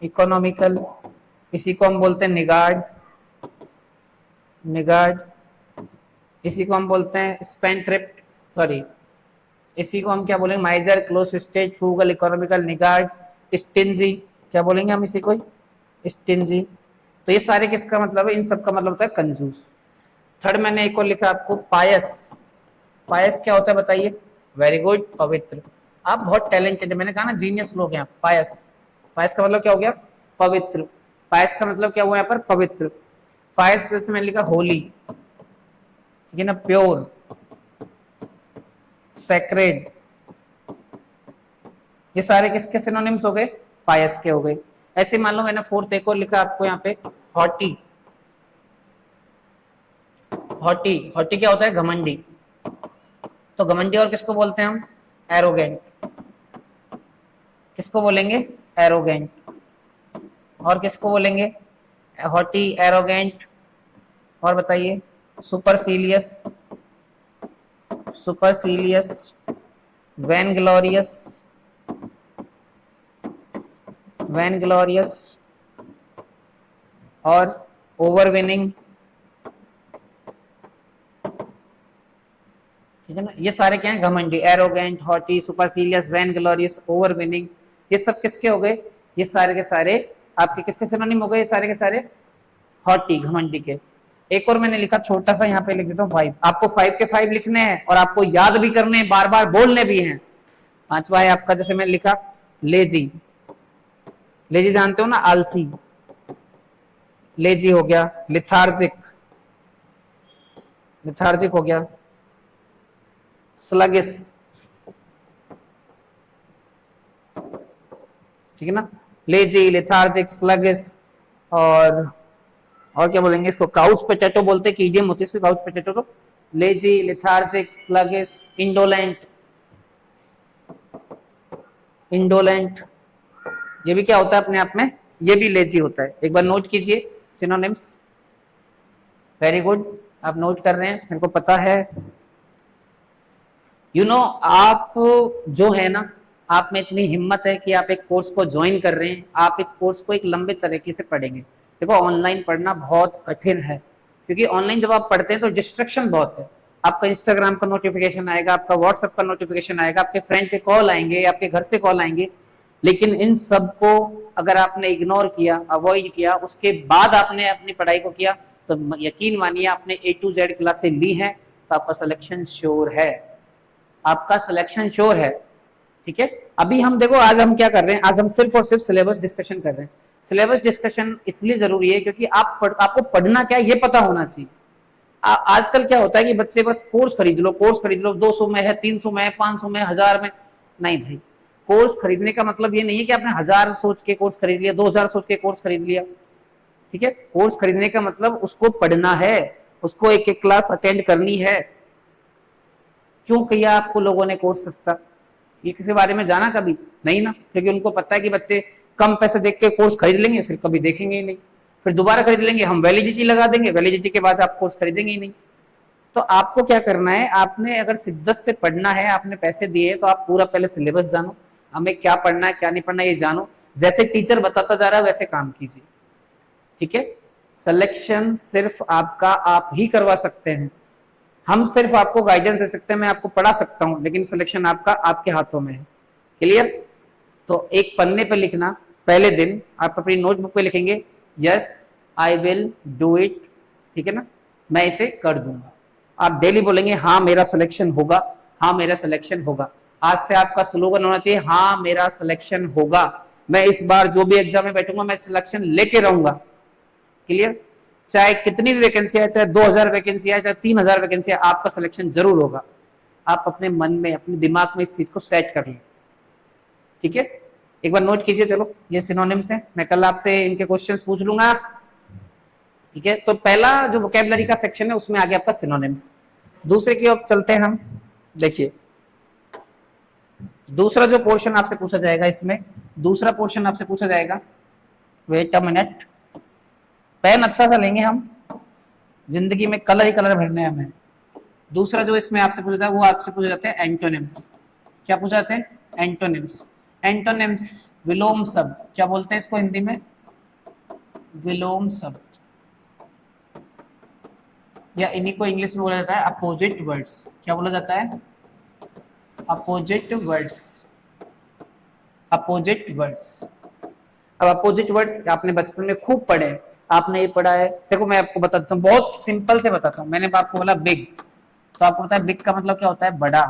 इकोनॉमिकल। इसी को हम बोलते हैं निगार्ड, निगार्ड। इसी को हम बोलते हैं स्पेंथ्रिफ्ट, सॉरी, इसी को हम क्या बोलेंगे? Miser, close fisted, frugal, economical, niggard, stingy. क्या बोलेंगे हम इसी को? स्टिंजी। तो ये सारे किसका मतलब है? इन सब का मतलब होता है कंजूस। थर्ड मैंने एक और लिखा आपको, पायस। पायस क्या होता है बताइए? वेरी गुड, पवित्र। आप बहुत टैलेंटेड है, मैंने कहा ना जीनियस लोग हैं आप। पायस, पायस का मतलब क्या हो गया? पवित्र। पायस का मतलब क्या हुआ यहाँ पर? पवित्र। पायस जैसे मैंने लिखा होली, ठीक है ना, प्योर, सैक्रेड। ये सारे किसके सिनोनिम्स हो गए? पायस के हो गए। ऐसे मान लो मैंने फोर्थ एक और लिखा आपको यहाँ पे, हॉटी। हॉटी, हॉटी क्या होता है? घमंडी। तो घमंडी और किसको बोलते हैं हम? एरोगेंट। किसको बोलेंगे? एरोगेंट। और किसको बोलेंगे? Haughty, arrogant. और बताइए? Supercilious, supercilious, vainglorious, vainglorious. और ओवरविनिंग, ठीक है ना। ये सारे क्या है? घमंडी, एरोगेंट, हॉटी, सुपरसीलियस, वैन ग्लोरियस, ओवरविनिंग। ये सब किसके हो गए? ये सारे के सारे आपके किसके सिनोनिम हो गए? ये सारे के सारे हॉटी, घमंडी के। एक और मैंने लिखा छोटा सा, यहाँ पे लिख देता हूँ 5। आपको 5 के 5 लिखने हैं और आपको याद भी करने हैं, बार बार बोलने भी हैं। पांचवा है आपका, जैसे मैंने लिखा लेजी। लेजी जानते हो ना, आलसी। लेजी हो गया। लिथार्जिक, लिथार्जिक हो गया। स्लगिस, ठीक है ना। Lazy, lethargic, sluggish. और क्या बोलेंगे इसको? काउच पोटैटो बोलते हैं कि इडियम होती है इसमें, काउच पोटैटो को। Lazy, lethargic, sluggish, indolent. Indolent ये भी क्या होता है अपने आप में? ये भी लेजी होता है। एक बार नोट कीजिए सिनोनिम्स। वेरी गुड, आप नोट कर रहे हैं, मेरे को पता है। आप जो है ना, आप में इतनी हिम्मत है कि आप एक कोर्स को ज्वाइन कर रहे हैं। आप एक कोर्स को एक लंबे तरीके से पढ़ेंगे। देखो ऑनलाइन पढ़ना बहुत कठिन है, क्योंकि ऑनलाइन जब आप पढ़ते हैं तो डिस्ट्रैक्शन बहुत है। आपका इंस्टाग्राम का नोटिफिकेशन आएगा, आपका व्हाट्सएप का नोटिफिकेशन आएगा, आपके फ्रेंड के कॉल आएंगे, आपके घर से कॉल आएंगे। लेकिन इन सबको अगर आपने इग्नोर किया, अवॉइड किया, उसके बाद आपने अपनी पढ़ाई को किया, तो यकीन मानिए आपने A to Z क्लासेस ली हैं, तो आपका सिलेक्शन श्योर है। आपका सिलेक्शन श्योर है, ठीक है। अभी हम देखो, आज हम क्या कर रहे हैं? आज हम सिर्फ और सिर्फ सिलेबस डिस्कशन कर रहे हैं। सिलेबस डिस्कशन इसलिए जरूरी है क्योंकि आपको पढ़ना क्या है ये पता होना चाहिए। आजकल क्या होता है कि बच्चे बस कोर्स खरीद लो, कोर्स खरीद लो, 200 में है, 300 में है, 500 में, 1000 में। नहीं भाई, कोर्स खरीदने का मतलब ये नहीं है कि आपने 1000 सोच के कोर्स खरीद लिया, 2000 सोच के कोर्स खरीद लिया। ठीक है, कोर्स खरीदने का मतलब उसको पढ़ना है, उसको एक एक क्लास अटेंड करनी है। क्यों किया आपको लोगों ने कोर्स सस्ता? ये किसी बारे में जाना कभी? नहीं ना, क्योंकि उनको पता है कि बच्चे कम पैसे देख के कोर्स खरीद लेंगे, फिर कभी देखेंगे ही नहीं, फिर दोबारा खरीद लेंगे, हम वैलिडिटी लगा देंगे, वैलिडिटी के बाद आप कोर्स खरीदेंगे ही नहीं। तो आपको क्या करना है, आपने अगर शिद्दत से पढ़ना है, आपने पैसे दिए तो आप पूरा पहले सिलेबस जानो, हमें क्या पढ़ना है क्या नहीं पढ़ना है ये जानो, जैसे टीचर बताता जा रहा है वैसे काम कीजिए। ठीक है, सिलेक्शन सिर्फ आपका आप ही करवा सकते हैं, हम सिर्फ आपको गाइडेंस दे सकते हैं, मैं आपको पढ़ा सकता हूं, लेकिन सिलेक्शन आपका आपके हाथों में है। क्लियर? तो एक पन्ने पे लिखना, पहले दिन आप अपनी नोटबुक पे लिखेंगे yes I will do it, ठीक है ना, मैं इसे कर दूंगा। आप डेली बोलेंगे हाँ मेरा सिलेक्शन होगा, हाँ मेरा सिलेक्शन होगा। आज से आपका स्लोगन होना चाहिए हाँ मेरा सिलेक्शन होगा, मैं इस बार जो भी एग्जाम में बैठूंगा मैं सिलेक्शन लेके रहूंगा। क्लियर? चाहे कितनी भी वैकेंसी है, चाहे 2000 वैकेंसी है, चाहे 3000 वैकेंसी है, आपका सिलेक्शन जरूर होगा। आप अपने मन में, अपने दिमाग में इस चीज को सेट कर लें। ठीक है, एक बार नोट कीजिए। चलो, ये सिनोनिम्स है, मैं कल आपसे इनके क्वेश्चंस पूछ लूंगा। ठीक है, तो पहला जो वोकैबुलरी का सेक्शन है उसमें आ गया आपका सिनोनिम्स। दूसरे की ओर चलते हैं हम। देखिए, दूसरा जो पोर्शन आपसे पूछा जाएगा, इसमें दूसरा पोर्शन आपसे पूछा जाएगा, वेट अ मिनट, पेन अच्छा सा लेंगे हम, जिंदगी में कलर ही कलर भरने हैं हमें। दूसरा जो इसमें आपसे पूछा जाता है वो आपसे पूछे जाते हैं एंटोनिम्स। क्या पूछा जाते हैं? एंटोनिम्स। एंटोनिम्स विलोम शब्द, क्या बोलते हैं इसको हिंदी में? विलोम शब्द, या इन्हीं को इंग्लिश में बोला जाता है अपोजिट वर्ड्स। क्या बोला जाता है? Opposite words. Opposite words. अब अपोजिट वर्ड्स आपने बचपन में खूब पढ़े, आपने ये पढ़ा है। देखो मैं आपको बताता हूँ, बहुत सिंपल से बताता हूँ। मैंने आपको बोला बिग, तो आपको पता है बिग का मतलब क्या होता है? बड़ा।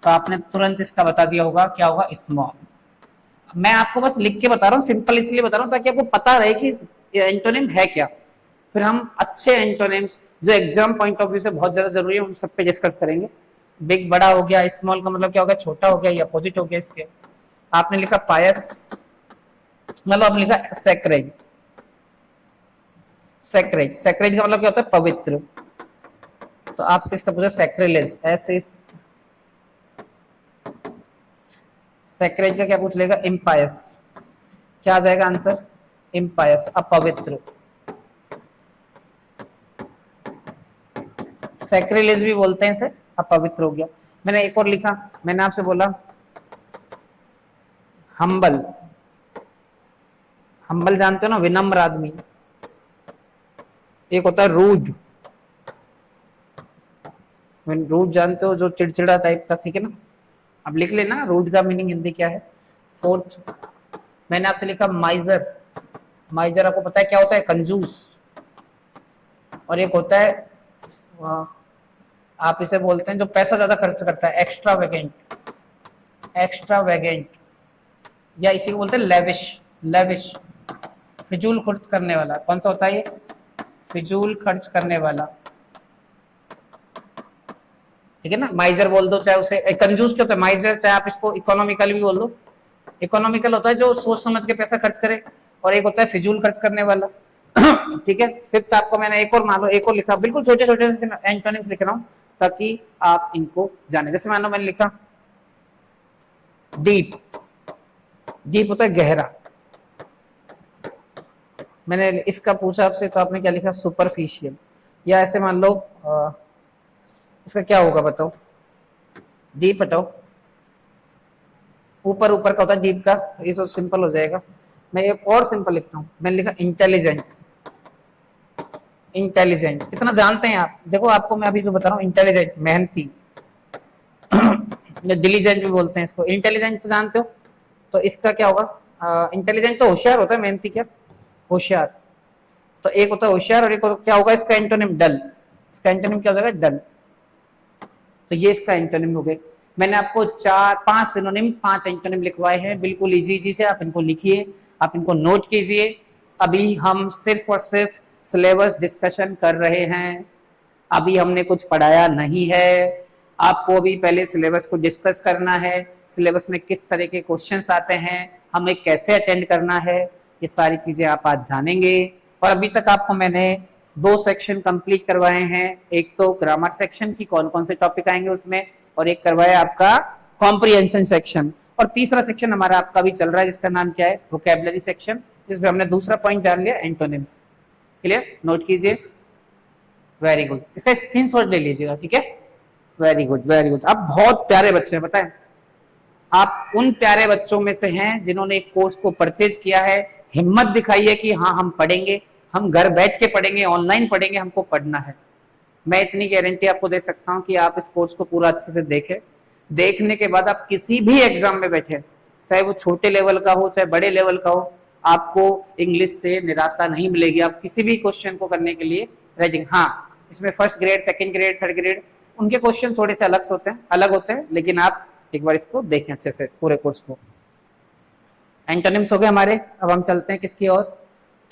तो आपने तुरंत इसका बता दिया होगा क्या होगा? स्मॉल। मैं आपको बस लिख के बता रहा हूँ, सिंपल इसलिए बता रहा हूँ ताकि आपको पता रहे कि एंटोनिम है क्या। फिर हम अच्छे एंटोनिम्स जो एग्जाम पॉइंट ऑफ व्यू से बहुत ज्यादा जरूरी है उन सब पे डिस्कस करेंगे। बिग बड़ा हो गया, स्मॉल का मतलब क्या हो गया? छोटा हो गया, या अपोजिट हो गया इसके। आपने लिखा पायस, मतलब आपने लिखा सैक्रेड। सैक्रेड, सैक्रेड का मतलब क्या होता है? पवित्र। तो आपसे इसका पूछा सैक्रिलेज, ऐसे सैक्रेड का क्या पूछ लेगा? इम्पायस। क्या आ जाएगा आंसर? इम्पायस, अपवित्र। सैक्रिलेज भी बोलते हैं इसे, अपवित्र हो गया। मैंने एक और लिखा, मैंने आपसे बोला हम्बल। हम्बल जानते हो ना, विनम्र आदमी। एक होता है रूड, रूड जानते हो, जो चिड़चिड़ा टाइप का, ठीक है ना। अब लिख लेना रूड का मीनिंग हिंदी क्या है। फोर्थ मैंने आपसे लिखा माइजर। माइजर आपको पता है क्या होता है? कंजूस। और एक होता है आप इसे बोलते हैं जो पैसा ज्यादा खर्च करता है, एक्स्ट्रा वेगेंट। एक्स्ट्रा वेगेंट, या इसी को बोलते हैं लेविश। लेविश, फिजूल खर्च करने वाला। कौन सा होता है ये? फिजूल खर्च करने वाला। ठीक है ना, माइजर बोल दो, चाहे उसे कंजूस क्या होता है? माइजर, चाहे आप इसको इकोनॉमिकल भी बोल दो। इकोनॉमिकल होता है जो सोच समझ के पैसा खर्च करे, और एक होता है फिजूल खर्च करने वाला। ठीक है, फिफ्थ आपको मैंने एक और मान लो, एक और लिखा, बिल्कुल छोटे छोटे से एंटोनिम्स लिख रहा हूं ताकि आप इनको जाने। जैसे मान लो मैंने लिखा डीप। डीप होता है गहरा। मैंने इसका पूछा आपसे तो आपने क्या लिखा? सुपरफिशियल। या ऐसे मान लो इसका क्या होगा बताओ? डीप हटाओ, ऊपर ऊपर का होता है डीप का, ये तो सिंपल हो जाएगा। मैं एक और सिंपल लिखता हूं, मैंने लिखा इंटेलिजेंट। इंटेलिजेंट इतना जानते हैं आप। देखो आपको मैं अभी जो बता रहा हूँ, इंटेलिजेंट मेहनती, डिलीजेंट भी बोलते हैं इसको। इंटेलिजेंट तो जानते हो, तो इसका क्या होगा? इंटेलिजेंट तो होशियार होता है, मेहनती क्या? होशियार। तो एक होता है होशियार, और एक क्या होगा इसका एंटोनिम? डल। इसका एंटोनिम क्या हो जाएगा? डल। तो ये इसका एंटोनिम हो गए। मैंने आपको 4-5 सिनोनिम, 5 एंटोनिम लिखवाए हैं, बिल्कुल इजी इजी से। आप इनको लिखिए, आप इनको नोट कीजिए। अभी हम सिर्फ और सिर्फ सिलेबस डिस्कशन कर रहे हैं। अभी हमने कुछ पढ़ाया नहीं है, आपको अभी पहले सिलेबस को डिस्कस करना है, सिलेबस में किस तरह के क्वेश्चंस आते हैं, हमें कैसे अटेंड करना है, ये सारी चीजें आप आज जानेंगे। और अभी तक आपको मैंने 2 सेक्शन कंप्लीट करवाए हैं, एक तो ग्रामर सेक्शन की कौन कौन से टॉपिक आएंगे उसमें, और एक करवाया आपका कॉम्प्रिहेंशन सेक्शन, और तीसरा सेक्शन हमारा आपका भी चल रहा है जिसका नाम क्या है, वोकैबुलरी सेक्शन, जिसमें हमने दूसरा पॉइंट जान लिया एंटोनिम्स। क्लियर, नोट कीजिए। वेरी गुड, इसका स्क्रीनशॉट ले लीजिएगा, ठीक है। वेरी गुड वेरी गुड, आप बहुत प्यारे बच्चे हैं, बताएं आप उन प्यारे बच्चों में से हैं जिन्होंने एक कोर्स को परचेज किया है। हिम्मत दिखाई है कि हाँ हम पढ़ेंगे, हम घर बैठ के पढ़ेंगे, ऑनलाइन पढ़ेंगे, हमको पढ़ना है। मैं इतनी गारंटी आपको दे सकता हूं कि आप इस कोर्स को पूरा अच्छे से देखें, देखने के बाद आप किसी भी एग्जाम में बैठे, चाहे वो छोटे लेवल का हो चाहे बड़े लेवल का हो, आपको इंग्लिश से निराशा नहीं मिलेगी, आप किसी भी क्वेश्चन को करने के लिए रेडी। हाँ, इसमें first grade, second grade, third grade, उनके क्वेश्चन थोड़े से अलग होते हैं, लेकिन आप एक बार इसको देखें अच्छे से पूरे कोर्स को। एंटोनिम्स हो गए हमारे, अब हम चलते हैं किसकी और,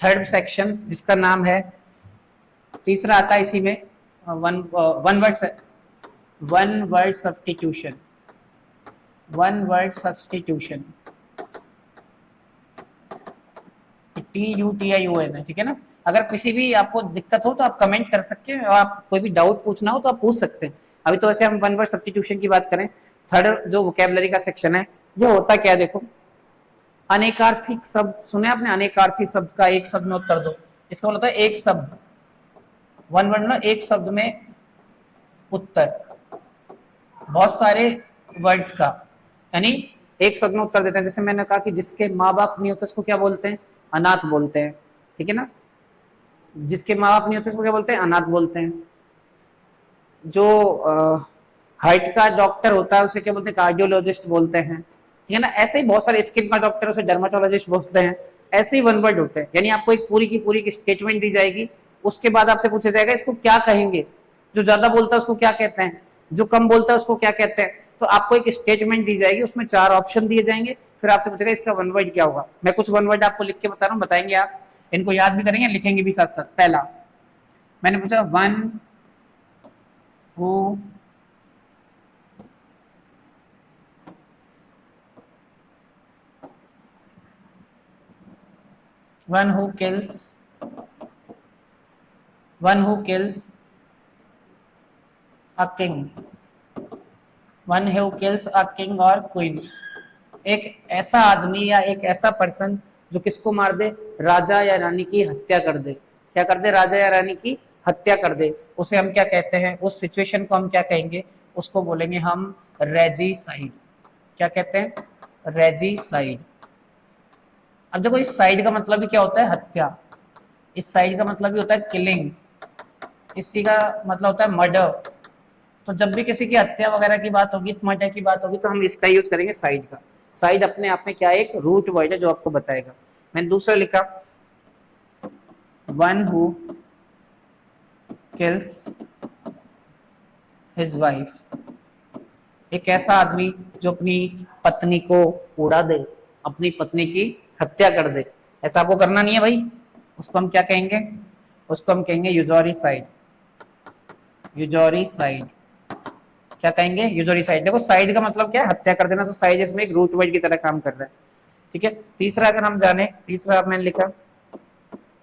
थर्ड सेक्शन जिसका नाम है, तीसरा आता है इसी में, one word substitution. One word substitution, TUTION है, ठीक है ना। अगर किसी भी आपको दिक्कत हो तो आप कमेंट कर सकते हैं, और आप कोई भी डाउट पूछना हो तो आप पूछ सकते हैं। अभी तो वैसे हम वन वर्ड सब्स्टिट्यूशन की बात करें। थर्ड जो वोकैबुलरी का सेक्शन है, ये होता क्या है देखो, अनेकार्थी शब्द सुने आपने, अनेकार्थी शब्द का एक शब्द में उत्तर दो, इसका मतलब है एक शब्द, वन वर्ड ना, एक शब्द में उत्तर, बहुत सारे वर्ड्स का, यानी एक शब्द में उत्तर देते हैं। जैसे मैंने कहा कि जिसके माँ बाप नहीं होते उसको क्या बोलते हैं, अनाथ बोलते हैं, ठीक है ना। जिसके माँ बाप नहीं होते उसको क्या बोलते हैं, अनाथ बोलते हैं। जो हार्ट का डॉक्टर होता है उसे क्या बोलते हैं, कार्डियोलॉजिस्ट बोलते हैं, ठीक है ना। ऐसे ही बहुत सारे स्किन का डॉक्टर उसे डर्माटोलॉजिस्ट बोलते हैं। ऐसे ही वन वर्ड होते हैं, यानी आपको एक पूरी की पूरी स्टेटमेंट दी जाएगी, उसके बाद आपसे पूछा जाएगा इसको क्या कहेंगे, जो ज्यादा बोलता है उसको क्या कहते हैं, जो कम बोलता है उसको क्या कहते हैं। तो आपको एक स्टेटमेंट दी जाएगी, उसमें 4 ऑप्शन दिए जाएंगे, फिर आपसे पूछेगा इसका वन वर्ड क्या होगा। मैं कुछ वन वर्ड आपको लिख के बता रहा हूँ, बताएंगे आप, इनको याद भी करेंगे, लिखेंगे भी साथ साथ। पहला मैंने पूछा, one who one who kills a king, one who kills a king or queen, एक ऐसा आदमी या एक ऐसा पर्सन जो किसको मार दे, राजा या रानी की हत्या कर दे। क्या कर दे, राजा या रानी की हत्या कर दे, उसे हम क्या कहते हैं, उस सिचुएशन को हम क्या कहेंगे, उसको बोलेंगे हम रेजिसाइड। क्या कहते हैं, रेजिसाइड। अब देखो इस साइड का मतलब भी क्या होता है, हत्या, इस साइड का मतलब भी होता है किलिंग, इसी का मतलब होता है मर्डर। तो जब भी किसी की हत्या वगैरह की बात होगी, मर्डर की बात होगी, तो हम इसका यूज करेंगे साइड का। साइड अपने आप में क्या है, एक रूट वर्ड है जो आपको बताएगा। मैंने दूसरा लिखा, one who kills his wife, एक ऐसा आदमी जो अपनी पत्नी को उड़ा दे, अपनी पत्नी की हत्या कर दे। ऐसा आपको करना नहीं है भाई, उसको हम क्या कहेंगे, उसको हम कहेंगे यूजोरिसाइड। यूजोरिसाइड क्या कहेंगे, यूजोरिसाइड। देखो साइड का मतलब क्या है, हत्या कर देना, तो साइड इसमें एक रूट वर्ड की तरह काम कर रहा है, ठीक है। तीसरा अगर हम जाने, तीसरा मैंने लिखा,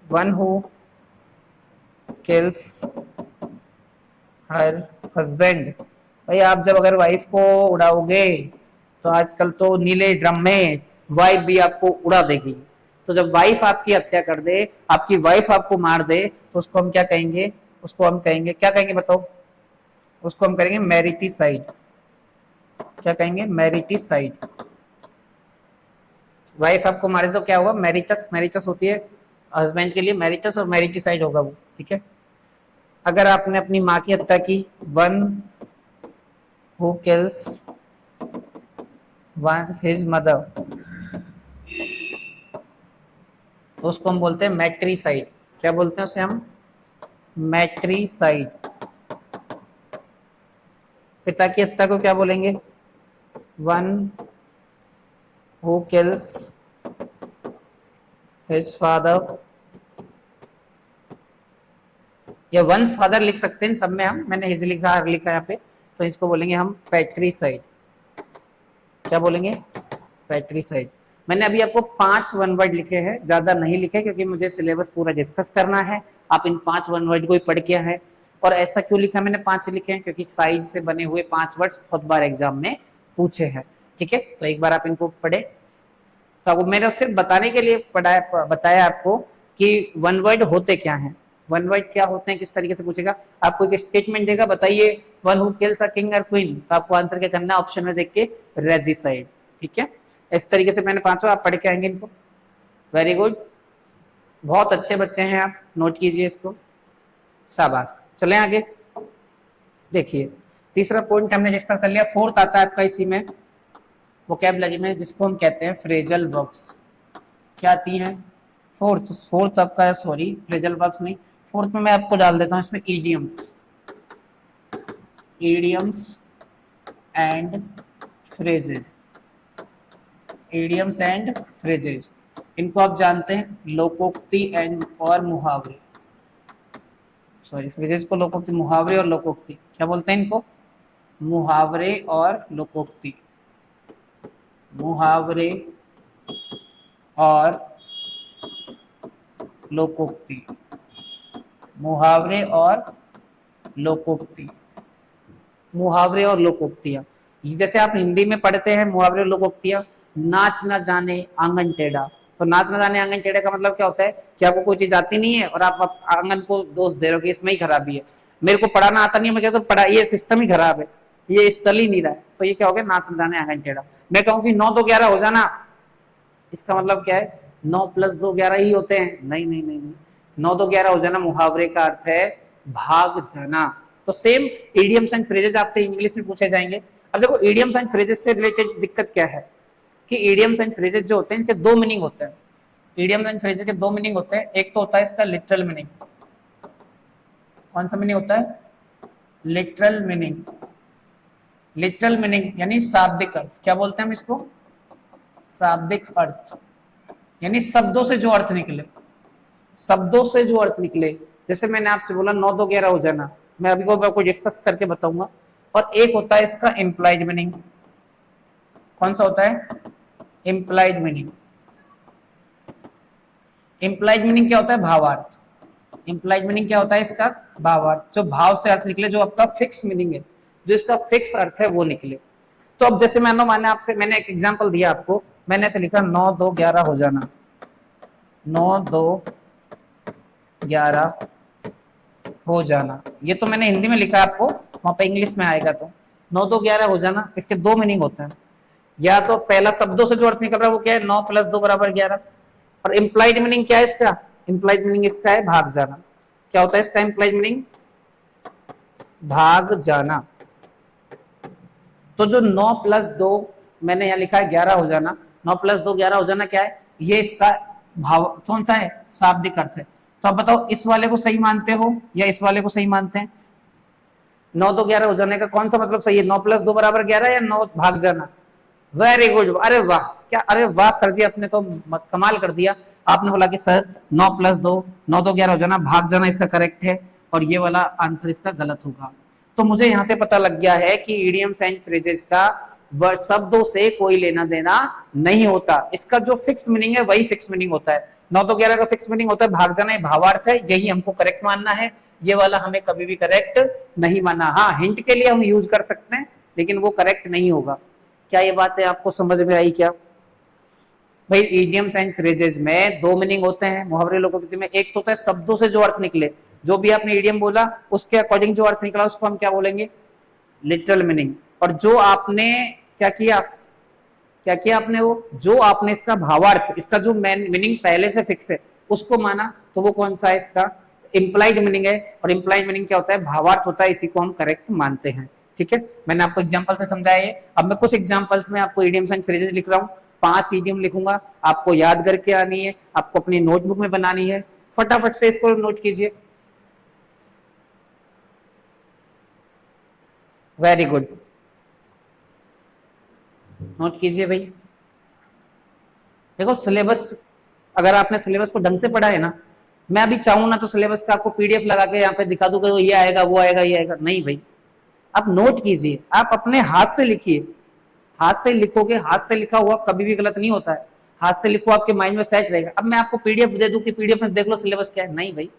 one who kills her husband. भाई आप जब अगर वाइफ को उड़ाओगे तो आजकल तो नीले ड्रम में वाइफ भी आपको उड़ा देगी। तो जब वाइफ आपकी हत्या कर दे, आपकी वाइफ आपको मार दे, तो उसको हम क्या कहेंगे, उसको हम कहेंगे, क्या कहेंगे बताओ, उसको हम करेंगे मैरिटिसाइड। क्या कहेंगे, मैरिटिसाइड। वाइफ आपको मारे तो क्या होगा, मैरिटस, मैरिटस होती है हस्बैंड के लिए मैरिटस, और मैरिटिसाइड होगा वो, ठीक है। अगर आपने अपनी माँ की हत्या की, one who kills one his mother, तो उसको हम बोलते हैं मैट्रीसाइड। क्या बोलते हैं उसे हम, मैट्रीसाइड। पिता की हत्या को क्या बोलेंगे, one who kills his father या वंस फादर लिख सकते हैं सब में हम, मैंने हिज लिखा यहाँ पे, तो इसको बोलेंगे हम पैट्रिसाइड। क्या बोलेंगे? पैट्रिसाइड। मैंने अभी आपको 5 वन वर्ड लिखे हैं, ज्यादा नहीं लिखे क्योंकि मुझे सिलेबस पूरा डिस्कस करना है। आप इन 5 वन वर्ड को ही पढ़ के हैं। और ऐसा क्यों लिखा मैंने 5 लिखे हैं? क्योंकि साइड से बने हुए 5 वर्ड्स बहुत बार एग्जाम में पूछे हैं। ठीक है, तो एक बार आप इनको पढ़े। तो मैंने सिर्फ बताने के लिए बताया आपको कि वन वर्ड होते क्या हैं, वन वर्ड क्या होते हैं, किस तरीके से पूछेगा। आपको एक स्टेटमेंट देगा, बताइए one who kills a king और क्वीन, तो आपको आंसर क्या करना है, ऑप्शन में देख के रेजिसाइड। ठीक है, इस तरीके से मैंने 5 आप पढ़ के आएंगे इनको। वेरी गुड, बहुत अच्छे बच्चे हैं आप, नोट कीजिए इसको, शाबाश। चलें आगे, देखिए तीसरा पॉइंट हमने डिस्कस कर लिया। फोर्थ आता है आपका इसी में वोकैबुलरी में, जिसको हम कहते हैं फ्रेजल वर्ब्स। क्या आती हैं? फोर्थ आपका, सॉरी फ्रेजल वर्ब्स नहीं, फोर्थ में मैं आपको डाल देता हूँ इसमें idioms, idioms and phrases, idioms and phrases. इनको आप जानते हैं लोकोक्ति एंड और मुहावरे, सॉरी फ्रेजेस को लोकोक्ति, मुहावरे और लोकोक्ति। क्या बोलते हैं इनको? मुहावरे और लोकोक्ति, मुहावरे और लोकोक्ति, मुहावरे और लोकोक्ति, मुहावरे और लोकोक्तियां। जैसे आप हिंदी में पढ़ते हैं मुहावरे और लोकोक्तियां, नाच न जाने आंगन टेढ़ा। तो नाच न जाने आंगन टेढ़ा का मतलब क्या होता है कि आपको कोई चीज आती नहीं है और आप आंगन को दोष दे रहे हो कि इसमें ही खराबी है, मेरे को पढ़ाना आता नहीं है, मैं कहता हूँ पढ़ा, ये सिस्टम ही खराब है, ये इस चल ही नहीं रहा है, तो ये क्या हो गया, नाच न जाने आंगन टेढ़ा। मैं कहूँ कि 9 2 11 हो जाना, इसका मतलब क्या है, 9 + 2 11 ही होते हैं? नहीं नहीं नहीं, 9 2 11 हो जाना मुहावरे का अर्थ है भाग जाना। तो सेम इडियम्स एंड फ्रेजेस आपसे इंग्लिश में पूछे जाएंगे। अब देखो इडियम्स एंड फ्रेजेस से रिलेटेड दिक्कत क्या है कि इडियम्स एंड फ्रेजेस जो होते हैं इनके 2 मीनिंग होते हैं। इडियम्स एंड फ्रेजेस के 2 मीनिंग होते हैं। एक तो होता है इसका लिटरल मीनिंग। कौन सा मीनिंग होता है? Literal meaning. लिटरल मीनिंग यानी शाब्दिक अर्थ। क्या बोलते हैं हम इसको? शाब्दिक अर्थ, यानी शब्दों से जो अर्थ निकले, शब्दों से जो अर्थ निकले। जैसे मैंने आपसे बोला 9 2 11 हो जाना, मैं अभी को आपको डिस्कस करके बताऊंगा। और एक होता है इसका इम्प्लाइड मीनिंग। कौन सा होता है? Implied meaning. इम्प्लाइड मीनिंग क्या होता है? भावार्थ। इम्प्लाइड मीनिंग क्या होता है इसका? भावार्थ, जो भाव से अर्थ निकले, जो आपका फिक्स मीनिंग है, जो इसका फिक्स अर्थ है वो निकले। तो अब जैसे मैंने आपसे, मैंने एक एग्जांपल दिया आपको, मैंने ऐसे लिखा 9 2 11 हो जाना, 9 2 11 हो जाना। ये तो मैंने हिंदी में लिखा आपको, वहां पे इंग्लिश में आएगा तो 9 2 11 हो जाना। इसके 2 मीनिंग होते हैं, या तो पहला शब्दों से जो अर्थ निकल रहा है वो क्या है, 9 + 2 = 11। और इम्प्लाइड मीनिंग क्या है इसका? इम्प्लाइड मीनिंग इसका है भाग जाना। क्या होता है इसका इम्प्लाइड मीनिंग? भाग जाना। तो जो 9 + 2 मैंने यहाँ लिखा है 11 हो जाना, 9 + 2 11 हो जाना क्या है, ये इसका भाव कौन सा है? शाब्दिक अर्थ है। तो आप बताओ इस वाले को सही मानते हो या इस वाले को सही मानते हैं? 9 2 11 हो जाने का कौन सा मतलब सही है? 9 + 2 = 11 या 9 भाग जाना? वेरी गुड, अरे वाह, क्या, अरे वाह सर जी, आपने तो कमाल कर दिया। आपने बोला कि सर 9 + 2 9 2 11 हो जाना, भाग जाना इसका करेक्ट है, और ये वाला आंसर इसका गलत होगा। तो मुझे यहां से पता लग गया है कि इडियम्स एंड फ्रेजेस का शब्दों से कोई लेना देना नहीं होता। इसका जो फिक्स मीनिंग है वही फिक्स मीनिंग होता है। 9 2 11 का फिक्स मीनिंग होता है भाग जाना, भावार्थ है, यही हमको करेक्ट मानना है। ये वाला हमें कभी भी करेक्ट नहीं मानना। हाँ, हिंट के लिए हम यूज कर सकते हैं, लेकिन वो करेक्ट नहीं होगा। क्या ये बात है आपको समझ में आई क्या? भाई इडियम्स एंड फ्रेजेस में 2 मीनिंग होते हैं मुहावरे लोकोक्ति में। एक तो होता है शब्दों से जो अर्थ निकले, जो भी आपने इडियम बोला उसके अकॉर्डिंग जो अर्थ निकला उसको हम क्या बोलेंगे? Literal meaning. और जो आपने क्या किया, क्या किया आपने, वो जो आपने इसका भावार्थ, इसका जो मीनिंग पहले से फिक्स है उसको माना, तो वो कौन सा है? इसका इंप्लाइड मीनिंग है। और इंप्लाइड मीनिंग क्या होता है? भावार्थ होता है, इसी को हम करेक्ट मानते हैं। ठीक है, मैंने आपको एग्जांपल से समझाया है। अब मैं कुछ एग्जांपल्स में आपको इडियम्स एंड फ्रेजेस लिख रहा हूँ, 5 इडियम लिखूंगा, आपको याद करके आनी है, आपको अपनी नोटबुक में बनानी है। फटाफट से इसको नोट कीजिए। वेरी गुड, नोट कीजिए भाई। देखो सिलेबस, अगर आपने सिलेबस को ढंग से पढ़ा है ना, मैं अभी चाहूँ ना तो सिलेबस का आपको पीडीएफ लगा के यहाँ पे दिखा दूंगा, ये आएगा वो आएगा ये आएगा, नहीं भाई। आप नोट कीजिए, आप अपने हाथ से लिखिए, हाथ से लिखोगे, हाथ से लिखा हुआ कभी भी गलत नहीं होता है, हाथ से लिखो आपके माइंड में सेट रहेगा। अब मैं आपको पीडीएफ दे दूं कि पीडीएफ में देख लो सिलेबस क्या है, नहीं भाई।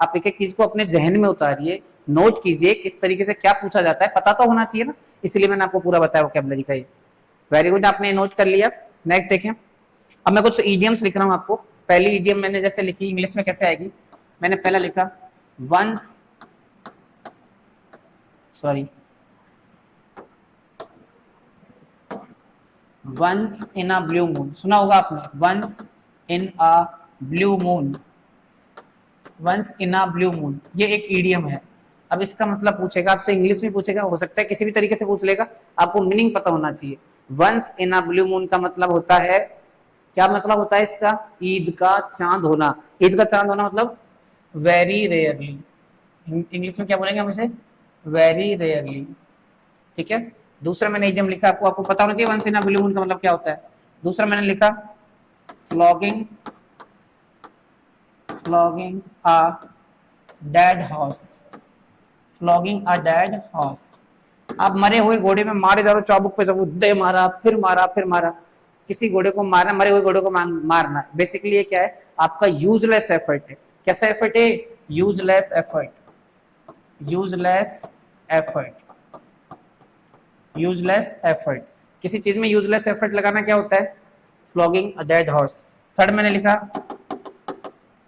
आप एक एक चीज को अपने जहन में उतारिए, नोट कीजिए किस तरीके से क्या पूछा जाता है, पता तो होना चाहिए ना, इसलिए मैंने आपको पूरा बताया वोकैबुलरी का। ये वेरी गुड, आपने नोट कर लिया। नेक्स्ट देखें, अब मैं कुछ इडियम्स लिख रहा हूं आपको। पहली इडियम मैंने जैसे लिखी, इंग्लिश में कैसे आएगी, मैंने पहला लिखा once, sorry, once in a blue moon, सुना होगा आपने, once in a blue moon, once in a blue moon, ये एक इडियम है। अब इसका मतलब पूछेगा आपसे, इंग्लिश में पूछेगा, हो सकता है किसी भी तरीके से पूछ लेगा, आपको मीनिंग पता होना चाहिए। Once in a blue moon का मतलब होता है, क्या मतलब होता है इसका, ईद का चांद होना। ईद का चांद होना मतलब वेरी रेयरली, इंग्लिश में क्या बोलेंगे हम इसे, वेरी रेयरली, ठीक है। दूसरा मैंने इडियम लिखा, आपको पता होना चाहिए once in a blue moon का मतलब क्या होता है। दूसरा मैंने लिखा flogging, flogging a dead horse, flogging a dead horse. आप मरे हुए घोड़े में मारे जा रहे हो, चाबुक पे चाबुक दे मारा, फिर मारा, फिर मारा, किसी घोड़े को मारना, मरे हुए घोड़े को मारना, बेसिकली ये क्या है, आपका यूजलेस एफर्ट है। कैसा एफर्ट है, useless effort, useless effort, useless effort. किसी चीज में यूजलेस एफर्ट लगाना क्या होता है, flogging a dead horse. Third मैंने लिखा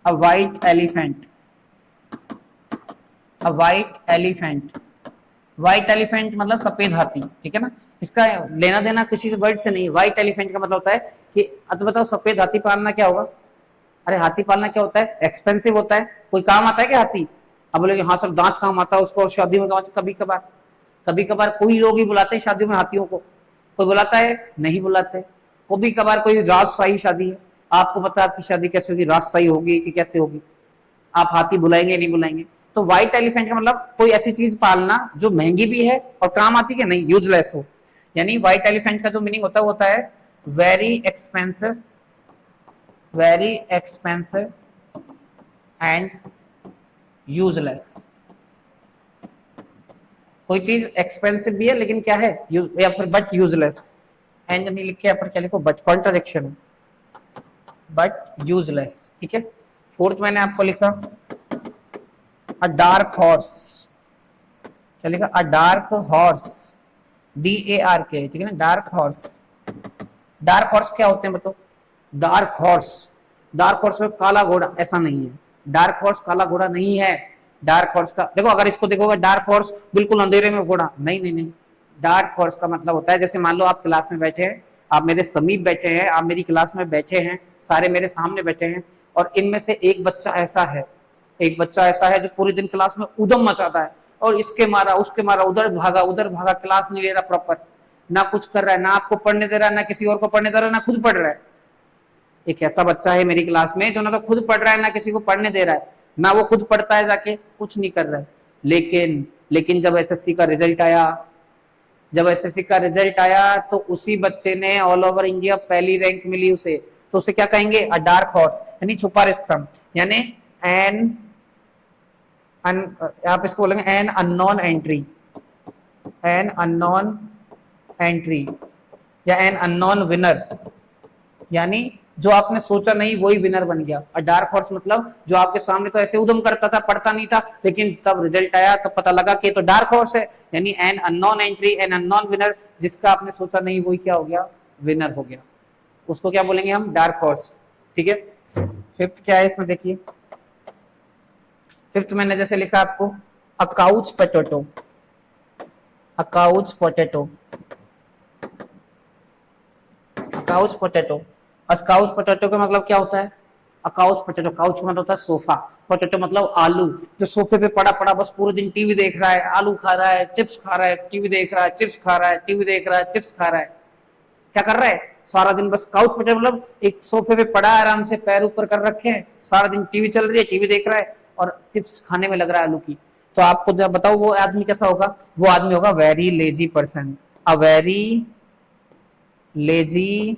अ वाइट एलिफेंट, अ वाइट एलिफेंट, व्हाइट एलिफेंट मतलब सफेद हाथी, ठीक है ना। इसका लेना देना किसी से वर्ड से नहीं, व्हाइट एलिफेंट का मतलब होता है कि, अब बताओ सफेद हाथी पालना क्या होगा, अरे हाथी पालना क्या होता है, एक्सपेंसिव होता है, कोई काम आता है क्या हाथी। अब बोले हाँ सर दांत काम आता है उसको, शादी में काम, कभी कभार, कभी कभार कोई लोग ही बुलाते हैं शादियों में हाथियों को, कोई बुलाता है नहीं बुलाते। कभी कभार कोई राजशाही शादी है, आपको पता है आपकी शादी कैसे होगी, राजशाही होगी कि कैसे होगी, आप हाथी बुलाएंगे नहीं बुलाएंगे। तो व्हाइट एलिफेंट का मतलब कोई ऐसी चीज पालना जो महंगी भी है और काम आती है नहीं, यूजलेस हो। यानी व्हाइट एलिफेंट का जो मीनिंग होता है वो होता है very expensive, very expensive and useless. कोई चीज एक्सपेंसिव भी है लेकिन क्या है, या फिर बट यूजलेस। एंड नहीं लिख के यहाँ पर क्या लिखो, बट कॉन्ट्रडिक्शन, बट यूजलेस, ठीक है। फोर्थ मैंने आपको लिखा अ डार्क हॉर्स, क्या लिखा, अ डार्क हॉर्स, DARK, ठीक है ना, डार्क हॉर्स। डार्क हॉर्स क्या होते हैं बताओ, डार्क हॉर्स, डार्क हॉर्स में काला घोड़ा, ऐसा नहीं है, डार्क हॉर्स काला घोड़ा नहीं है। डार्क हॉर्स का देखो, अगर इसको देखोगे डार्क हॉर्स बिल्कुल अंधेरे में घोड़ा, नहीं नहीं नहीं। डार्क हॉर्स का मतलब होता है, जैसे मान लो आप क्लास में बैठे हैं, आप मेरे समीप बैठे हैं, आप मेरी क्लास में बैठे हैं, सारे मेरे सामने बैठे हैं, और इनमें से एक बच्चा ऐसा है, एक बच्चा ऐसा है जो पूरे दिन क्लास में उदम मचाता है, और इसके मारा उसके मारा, उधर भागा, क्लास नहीं ले रहा प्रॉपर, ना कुछ कर रहा है, ना आपको पढ़ने दे रहा है, ना किसी और को पढ़ने दे रहा है, ना खुद पढ़ रहा है। एक ऐसा बच्चा है मेरी क्लास में जो ना तो खुद पढ़ रहा है, ना किसी को पढ़ने दे रहा है, ना वो खुद पढ़ता है जाके, कुछ नहीं कर रहा है। लेकिन जब एसएससी का रिजल्ट आया, जब एसएससी का रिजल्ट आया तो उसी बच्चे ने ऑल ओवर इंडिया पहली रैंक मिली उसे, तो उसे क्या कहेंगे, अ डार्क हॉर्स, यानी छुपा रिस्तम, यानी एन, आप इसको बोलेंगे an unknown entry, an unknown entry, या एन अननोन विनर, यानी जो आपने सोचा नहीं वही विनर बन गया। और डार्क हॉर्स मतलब जो आपके सामने तो ऐसे उदम करता था, पढ़ता नहीं था, लेकिन तब रिजल्ट आया तो पता लगा कि तो डार्क हॉर्स है, यानी an unknown entry, an unknown winner, जिसका आपने सोचा नहीं वही क्या हो गया, विनर हो गया, उसको क्या बोलेंगे हम, डार्क हॉर्स, ठीक है। फिफ्थ क्या है इसमें देखिए, फिफ्थ मैंने जैसे लिखा आपको a couch potato, a couch potato, couch potato. और काउच पोटैटो का मतलब क्या होता है, काउच पोटैटो, काउच मतलब होता है सोफा, पोटैटो मतलब आलू, जो सोफे पे पड़ा पड़ा बस पूरे दिन टीवी देख रहा है, आलू खा रहा है, चिप्स खा रहा है, टीवी देख रहा है, चिप्स खा रहा है, टीवी देख रहा है, चिप्स खा रहा है, क्या कर रहा है सारा दिन, बस काउच पोटैटो मतलब एक सोफे पे पड़ा है, आराम से पैर ऊपर कर रखे हैं, सारा दिन टीवी चल रही है, टीवी देख रहा है और चिप्स खाने में लग रहा है आलू की। तो आपको जब बताओ वो आदमी कैसा होगा, वो आदमी होगा very lazy person, a very lazy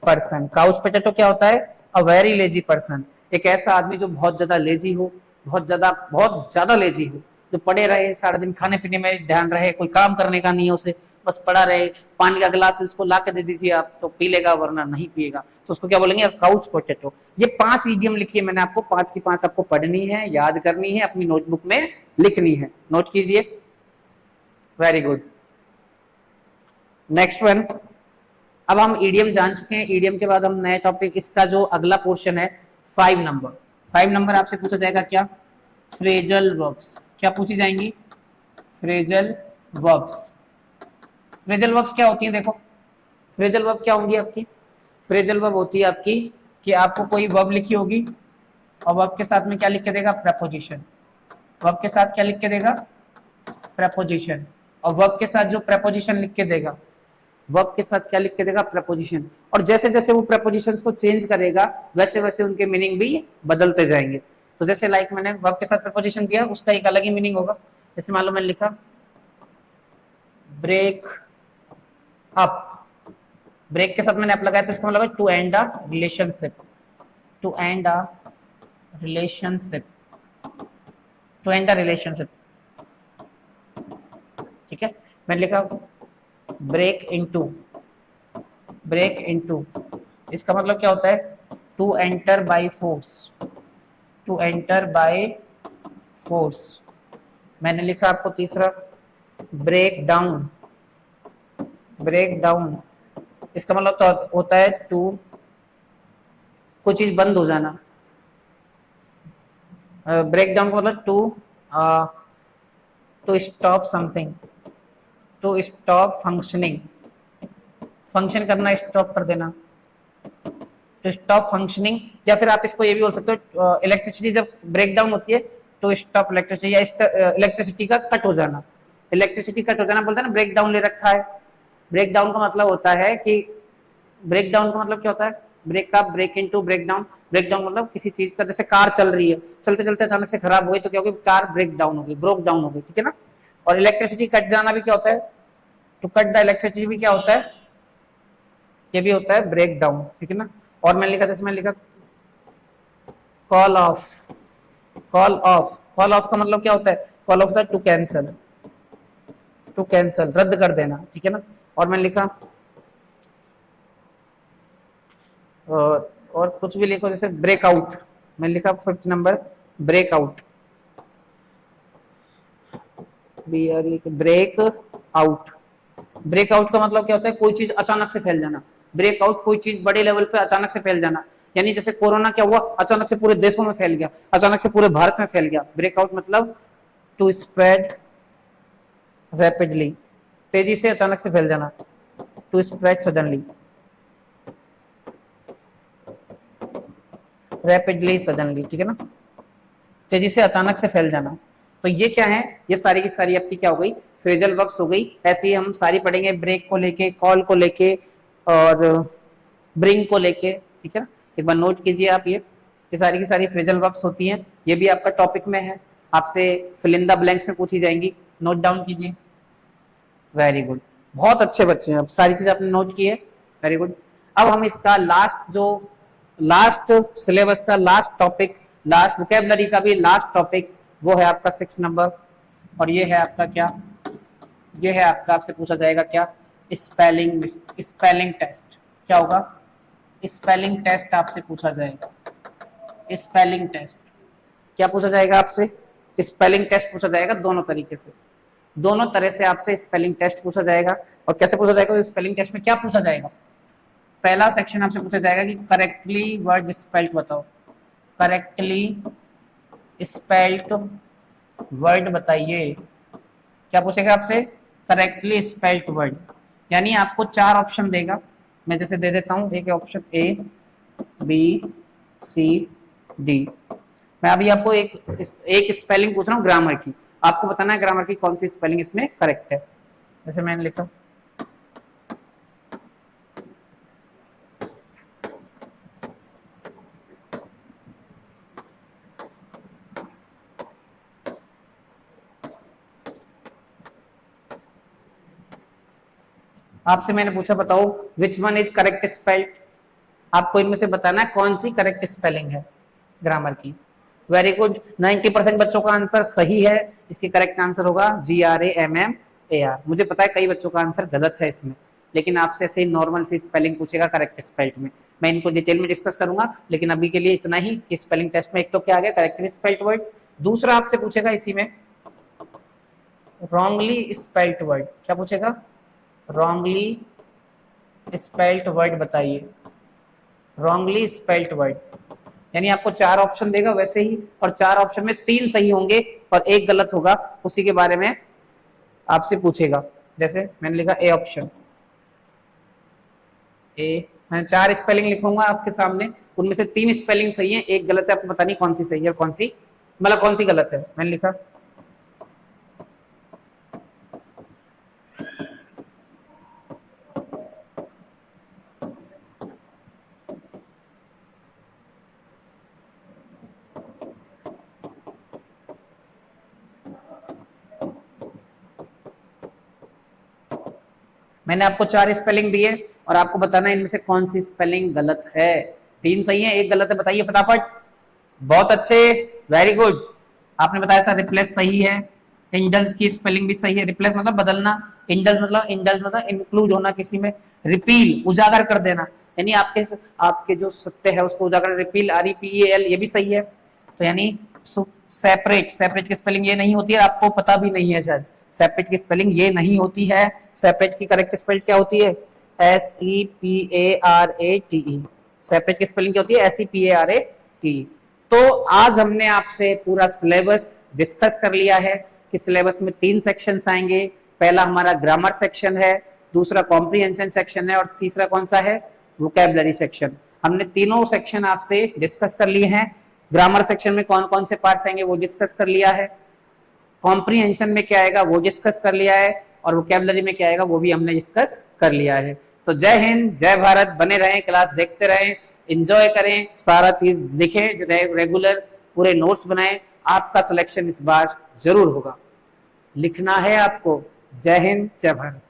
person. Couch potato क्या होता है, अ वेरी लेजी पर्सन, एक ऐसा आदमी जो बहुत ज्यादा लेजी हो, बहुत ज्यादा लेजी हो, जो पड़े रहे सारा दिन, खाने पीने में ध्यान रहे, कोई काम करने का नहीं है उसे, बस पड़ा रहे, पानी का गिलास उसको ला के दे दीजिए आप तो पी लेगा वरना नहीं पिएगा, तो उसको क्या बोलेंगे, काउच पोटैटो। ये 5 इडियम लिखी है मैंने आपको, 5 की 5 आपको पढ़नी है, याद करनी है, अपनी नोटबुक में लिखनी है, नोट कीजिए। Very good. नेक्स्ट वन, अब हम ईडीएम जान चुके हैं, ईडीएम के बाद हम नए टॉपिक, इसका जो अगला पोर्शन है 5 नंबर, 5 नंबर आपसे पूछा जाएगा क्या, फ्रेजल वर्ब्स। क्या पूछी जाएंगी, फ्रेजल वर्ब्स। फ्रेजल वर्ब्स क्या होती है, देखो फ्रेजल वर्ब क्या होंगी आपकी, फ्रेजल वर्ब होती है आपकी कि आपको कोई वर्ब लिखी होगी और वर्ब के साथ में क्या लिख के देगा, प्रपोजिशन। वर्ब के साथ क्या लिख के देगा, प्रपोजिशन। और वर्ब के साथ जो प्रपोजिशन लिख के देगा, वर्ब के साथ क्या लिख के देगा, प्रपोजिशन। और जैसे जैसे वो प्रपोजिशंस को चेंज करेगा वैसे वैसे उनके मीनिंग भी बदलते जाएंगे। तो जैसे लाइक मैंने वर्ब के साथ प्रपोजिशन दिया, उसका एक अलग ही मीनिंग होगा। जैसे मान लो मैंने लिखा ब्रेक अप, ब्रेक के साथ मैंने अप लगाया तो इसका मतलब है to end a relationship, to end a relationship, to end a relationship, ठीक है। मैंने लिखा ब्रेक इनटू, ब्रेक इनटू, इसका मतलब क्या होता है, to enter by force, to enter by force. मैंने लिखा आपको तीसरा ब्रेक डाउन, ब्रेक डाउन, इसका मतलब तो होता है टू, कोई चीज बंद हो जाना। ब्रेक डाउन का मतलब to stop something, to stop functioning, function करना स्टॉप कर देना, टू स्टॉप फंक्शनिंग। या फिर आप इसको ये भी बोल सकते हो, इलेक्ट्रिसिटी जब ब्रेक डाउन होती है टू स्टॉप इलेक्ट्रिसिटी, या इलेक्ट्रिसिटी का कट हो जाना, इलेक्ट्रिसिटी कट हो जाना बोलते हैं ना, ब्रेक डाउन ले रखा है। ब्रेक डाउन का मतलब होता है कि, ब्रेक डाउन का मतलब क्या होता है, ब्रेक का, break into break down, break down मतलब किसी चीज का, जैसे कार चल रही है, चलते चलते अचानक से खराब हो गई तो क्या होगी, कार ब्रेक डाउन हो गई, ब्रोक डाउन हो गई, ठीक है ना। और इलेक्ट्रिसिटी कट जाना भी क्या होता है, टू कट द इलेक्ट्रिसिटी भी क्या होता है, ये भी होता है ब्रेक डाउन, ठीक है ना। और मैंने लिखा, जैसे मैंने लिखा call of, call of, call of का मतलब क्या होता है, कॉल ऑफ होता है टू कैंसल, टू कैंसल, रद्द कर देना, ठीक है ना। और मैंने लिखा और कुछ भी लिखो, जैसे ब्रेकआउट, मैंने लिखा 5th number breakout, break out. Breakout का मतलब क्या होता है, कोई चीज अचानक से फैल जाना, ब्रेकआउट कोई चीज बड़े लेवल पे अचानक से फैल जाना, यानी जैसे कोरोना क्या हुआ, अचानक से पूरे देशों में फैल गया, अचानक से पूरे भारत में फैल गया। ब्रेकआउट मतलब टू स्प्रेड रैपिडली, तेजी से अचानक से फैल जाना, to spread suddenly, rapidly suddenly, ठीक है ना, तेजी से अचानक से फैल जाना। तो ये क्या है, ये सारी की सारी आपकी क्या हो गई, फ्रेजल वर्ब्स हो गई। ऐसे ही हम सारी पढ़ेंगे, ब्रेक को लेके, कॉल को लेके और ब्रिंग को लेके, ठीक है ना। एक बार नोट कीजिए आप, ये सारी की सारी फ्रेजल वर्ब्स होती हैं, ये भी आपका टॉपिक में है, आपसे फिल इन द ब्लैंक्स में पूछी जाएंगी, नोट डाउन कीजिए। वेरी गुड, बहुत अच्छे बच्चे हैं, अब सारी चीज आपने नोट की है, वेरी गुड। अब हम इसका लास्ट जो, लास्ट सिलेबस का लास्ट टॉपिक, लास्ट वोकेबलरी का भी लास्ट टॉपिक, वो है आपका 6 नंबर। और ये है आपका क्या, ये है आपका, आपसे पूछा जाएगा क्या, स्पेलिंग, स्पेलिंग टेस्ट। क्या होगा, स्पेलिंग टेस्ट आपसे पूछा जाएगा, स्पेलिंग टेस्ट। क्या पूछा जाएगा आपसे, स्पेलिंग टेस्ट पूछा जाएगा, दोनों तरीके से, दोनों तरह से आपसे स्पेलिंग टेस्ट पूछा जाएगा। और कैसे पूछा जाएगा, स्पेलिंग टेस्ट में क्या पूछा जाएगा, पहला सेक्शन आपसे पूछा जाएगा कि करेक्टली वर्ड स्पेल्ड बताओ, करेक्टली स्पेल्ड वर्ड बताइए। क्या पूछेगा आपसे, करेक्टली स्पेल्ड वर्ड, यानी आपको 4 ऑप्शन देगा, मैं जैसे दे देता हूं, एक option A, B, C, D. मैं अभी आपको एक स्पेलिंग पूछ रहा हूँ ग्रामर की, आपको बताना है ग्रामर की कौन सी स्पेलिंग इसमें करेक्ट है। जैसे मैंने लिखा आपसे, मैंने पूछा बताओ which one is correct spelled, आपको इनमें से बताना है कौन सी करेक्ट स्पेलिंग है। ग्रामर की। वेरी गुड, 90% बच्चों का आंसर सही है। इसके करेक्ट आंसर होगा GRAMMAR। मुझे पता है कई बच्चों का आंसर गलत है इसमें, लेकिन आपसे ऐसे नॉर्मल सी स्पेलिंग पूछेगा करेक्ट स्पेल्ड में। मैं इनको डिटेल में डिस्कस करूंगा, लेकिन अभी के लिए इतना ही कि स्पेलिंग टेस्ट में एक तो क्या आ गया, करेक्टली स्पेल्ड वर्ड। दूसरा आपसे पूछेगा इसी में रॉन्गली स्पेल्ड वर्ड। क्या पूछेगा? रॉन्गली स्पेल्ड वर्ड बताइए। रॉन्गली स्पेल्ड वर्ड यानी आपको 4 ऑप्शन देगा वैसे ही, और 4 ऑप्शन में 3 सही होंगे और 1 गलत होगा, उसी के बारे में आपसे पूछेगा। जैसे मैंने लिखा ए ऑप्शन, ए, मैं 4 स्पेलिंग लिखूंगा आपके सामने, उनमें से 3 स्पेलिंग सही है, 1 गलत है। आपको पता नहीं कौन सी सही है, कौन सी मतलब कौन सी गलत है। मैंने लिखा मैंने आपको 4 स्पेलिंग दिए और आपको बताना है इनमें से कौन सी स्पेलिंग गलत है। 3 सही है, 1 गलत है, बताइए फटाफट। बहुत अच्छे, वेरी गुड। आपने बताया सर रिप्लेस सही है, इंडल्स की स्पेलिंग भी सही है। रिप्लेस मतलब बदलना, इंडल्स मतलब इंक्लूड होना किसी में, रिपील उजागर कर देना, यानी आपके जो सत्य है उसको उजागर, रिपील REPEL, ये भी सही है। तो यानी सेपरेट की स्पेलिंग ये नहीं होती है, आपको पता भी नहीं है शायद। सेपरेट की स्पेलिंग ये नहीं होती है। सेपरेट की करेक्ट स्पेल क्या होती है? SEPARATE। सेपरेट की स्पेलिंग क्या होती है? SEPARATE। तो आज हमने आपसे पूरा सिलेबस डिस्कस कर लिया है कि सिलेबस में 3 सेक्शंस आएंगे। पहला हमारा ग्रामर सेक्शन है, दूसरा कॉम्प्रिहेंशन सेक्शन है, और तीसरा कौन सा है? Vocabulary section. हमने तीनों सेक्शन आपसे डिस्कस कर लिए हैं। ग्रामर सेक्शन में कौन कौन से पार्ट्स आएंगे वो डिस्कस कर लिया है, कॉम्प्रिहेंशन में क्या आएगा वो डिस्कस कर लिया है, और वोकैबुलरी में क्या आएगा वो भी हमने डिस्कस कर लिया है। तो जय हिंद, जय भारत। बने रहें, क्लास देखते रहें, एंजॉय करें, सारा चीज लिखें, रेगुलर पूरे नोट्स बनाएं। आपका सिलेक्शन इस बार जरूर होगा, लिखना है आपको। जय हिंद, जय भारत।